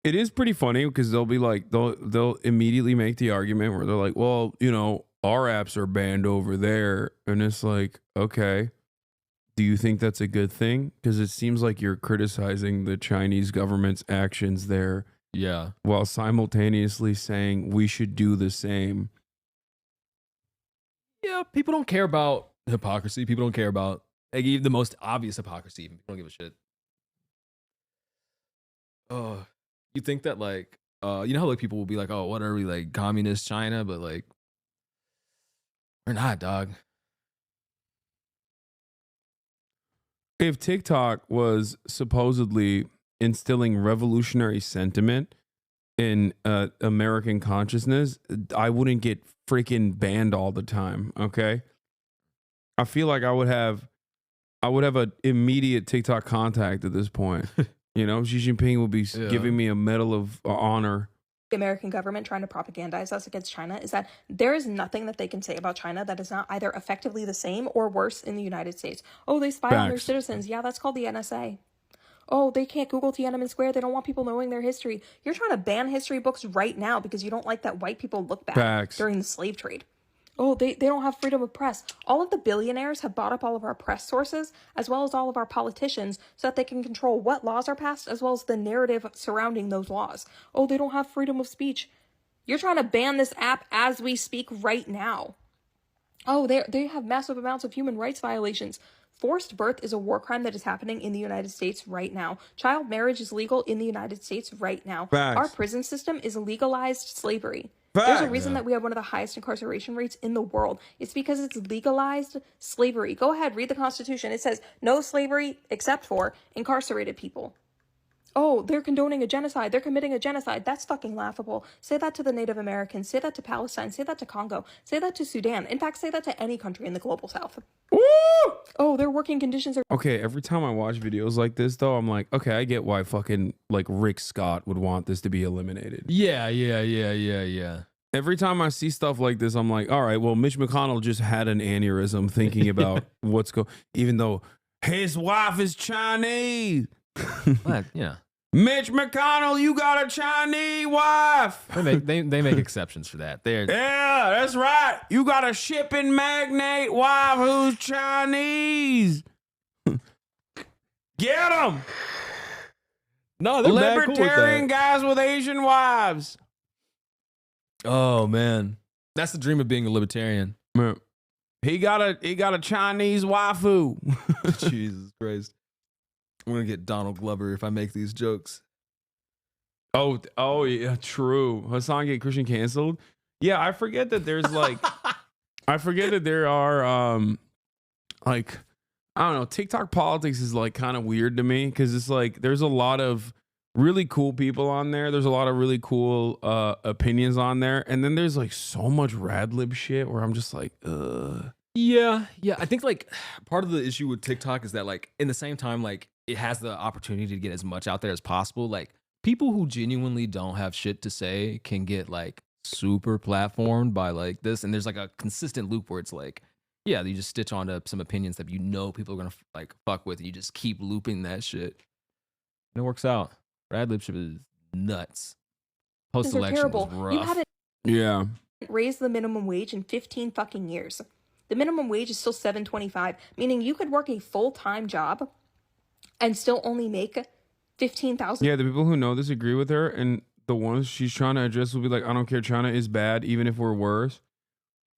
It is pretty funny because they'll be like they'll immediately make the argument where they're like, well, you know, our apps are banned over there, and it's like, okay, do you think that's a good thing? Because it seems like you're criticizing the Chinese government's actions there. Yeah. While simultaneously saying we should do the same. Yeah, people don't care about hypocrisy. People don't care about like even the most obvious hypocrisy. People don't give a shit. Oh, you think that like you know how like people will be like, oh, what are we like communist China? But like we're not, dog. If TikTok was supposedly instilling revolutionary sentiment in American consciousness, I wouldn't get freaking banned all the time. Okay, I feel like I would have an immediate TikTok contact at this point. You know, Xi Jinping would be giving me a medal of honor. The American government trying to propagandize us against China is that there is nothing that they can say about China that is not either effectively the same or worse in the United States. Oh, they spy on their citizens. Yeah, that's called the NSA. Oh, they can't Google Tiananmen Square. They don't want people knowing their history. You're trying to ban history books right now because you don't like that white people look back during the slave trade. Oh, they don't have freedom of press. All of the billionaires have bought up all of our press sources, as well as all of our politicians, so that they can control what laws are passed, as well as the narrative surrounding those laws. Oh, they don't have freedom of speech. You're trying to ban this app as we speak right now. Oh, they have massive amounts of human rights violations. Forced birth is a war crime that is happening in the United States right now. Child marriage is legal in the United States right now. Facts. Our prison system is legalized slavery. Facts. There's a reason that we have one of the highest incarceration rates in the world. It's because it's legalized slavery. Go ahead, read the Constitution. It says no slavery except for incarcerated people. Oh, they're condoning a genocide. They're committing a genocide. That's fucking laughable. Say that to the Native Americans. Say that to Palestine. Say that to Congo. Say that to Sudan. In fact, say that to any country in the global south. Woo! Oh, their working conditions are Okay, every time I watch videos like this, though, I'm like, okay, I get why fucking like Rick Scott would want this to be eliminated. Yeah. Every time I see stuff like this, I'm like, all right, well, Mitch McConnell just had an aneurysm thinking about even though his wife is Chinese. What? Yeah. Mitch McConnell, you got a Chinese wife. They make exceptions for that. Yeah, that's right. You got a shipping magnate wife who's Chinese. Get them. No, they're mad cool with libertarian that. guys with Asian wives. Oh man, that's the dream of being a libertarian. He got a Chinese waifu. Jesus Christ. I'm gonna get Donald Glover if I make these jokes. Oh yeah, true. Hasan get Christian canceled. Yeah, I forget that there's like, I forget that there are like, I don't know. TikTok politics is like kind of weird to me because it's like there's a lot of really cool people on there. There's a lot of really cool opinions on there, and then there's like so much rad lib shit where I'm just like, Yeah. I think like part of the issue with TikTok is that like in the same time like it has the opportunity to get as much out there as possible. Like people who genuinely don't have shit to say can get like super platformed by like this, and there's like a consistent loop where it's like, yeah, you just stitch onto some opinions that you know people are gonna like fuck with, and you just keep looping that shit, and it works out. Rad lib shit is nuts. Post election was rough. You haven't yeah, raised the minimum wage in 15 fucking years. The minimum wage is still $7.25, meaning you could work a full-time job and still only make $15,000. Yeah, the people who know this agree with her, and the ones she's trying to address will be like, I don't care, China is bad, even if we're worse.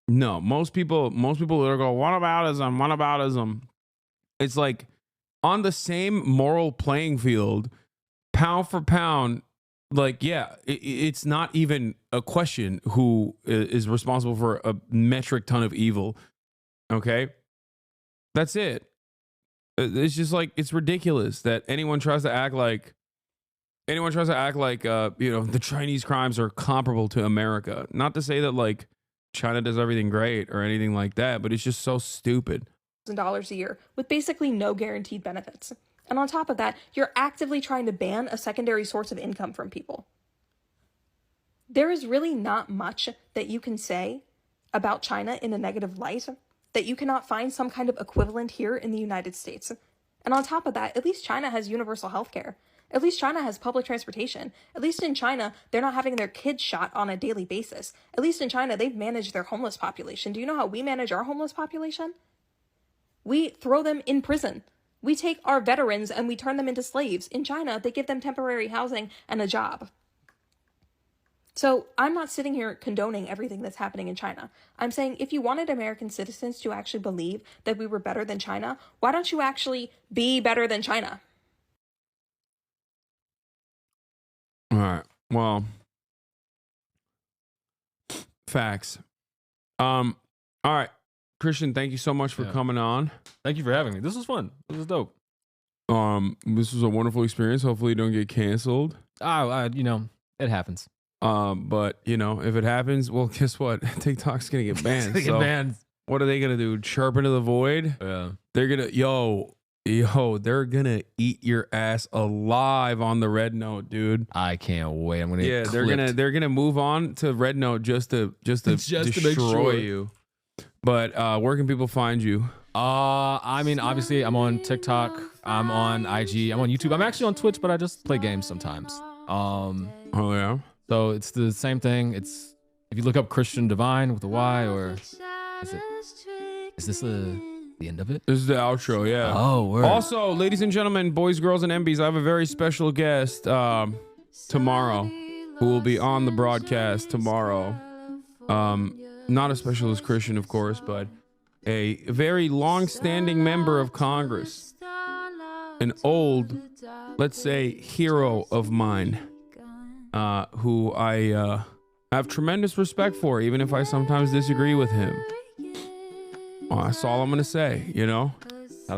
No, most people that are go, whataboutism. It's like on the same moral playing field, pound for pound, like, yeah, it's not even a question who is responsible for a metric ton of evil. Okay? That's it. It's just like, it's ridiculous that anyone tries to act like, you know, the Chinese crimes are comparable to America. Not to say that like China does everything great or anything like that, but it's just so stupid. $1,000 a year with basically no guaranteed benefits. And on top of that, you're actively trying to ban a secondary source of income from people. There is really not much that you can say about China in a negative light that you cannot find some kind of equivalent here in the United States. And on top of that, at least China has universal healthcare. At least China has public transportation. At least in China, they're not having their kids shot on a daily basis. At least in China, they've managed their homeless population. Do you know how we manage our homeless population? We throw them in prison. We take our veterans and we turn them into slaves. In China, they give them temporary housing and a job. So I'm not sitting here condoning everything that's happening in China. I'm saying if you wanted American citizens to actually believe that we were better than China, why don't you actually be better than China? All right. Well, facts. All right. Christian, thank you so much for coming on. Thank you for having me. This was fun. This was dope. This was a wonderful experience. Hopefully you don't get canceled. You know, it happens. But you know, if it happens, well, guess what? TikTok's gonna get banned. Get banned. What are they gonna do? Chirp into the void? Yeah. They're gonna they're gonna eat your ass alive on the Red Note, dude. I can't wait. I'm gonna get they're gonna move on to Red Note just to destroy you. But where can people find you? I mean, obviously, I'm on TikTok. I'm on IG. I'm on YouTube. I'm actually on Twitch, but I just play games sometimes. Oh yeah. So it's the same thing. It's if you look up Christian Divine with a Y, or is this the end of it? This is the outro. Yeah. Oh, word. Also, ladies and gentlemen, boys, girls, and MBs, I have a very special guest tomorrow who will be on the broadcast tomorrow. Not as special as Christian, of course, but a very long-standing member of Congress, an old, let's say, hero of mine, who I have tremendous respect for, even if I sometimes disagree with him. Well, that's all I'm gonna say, you know?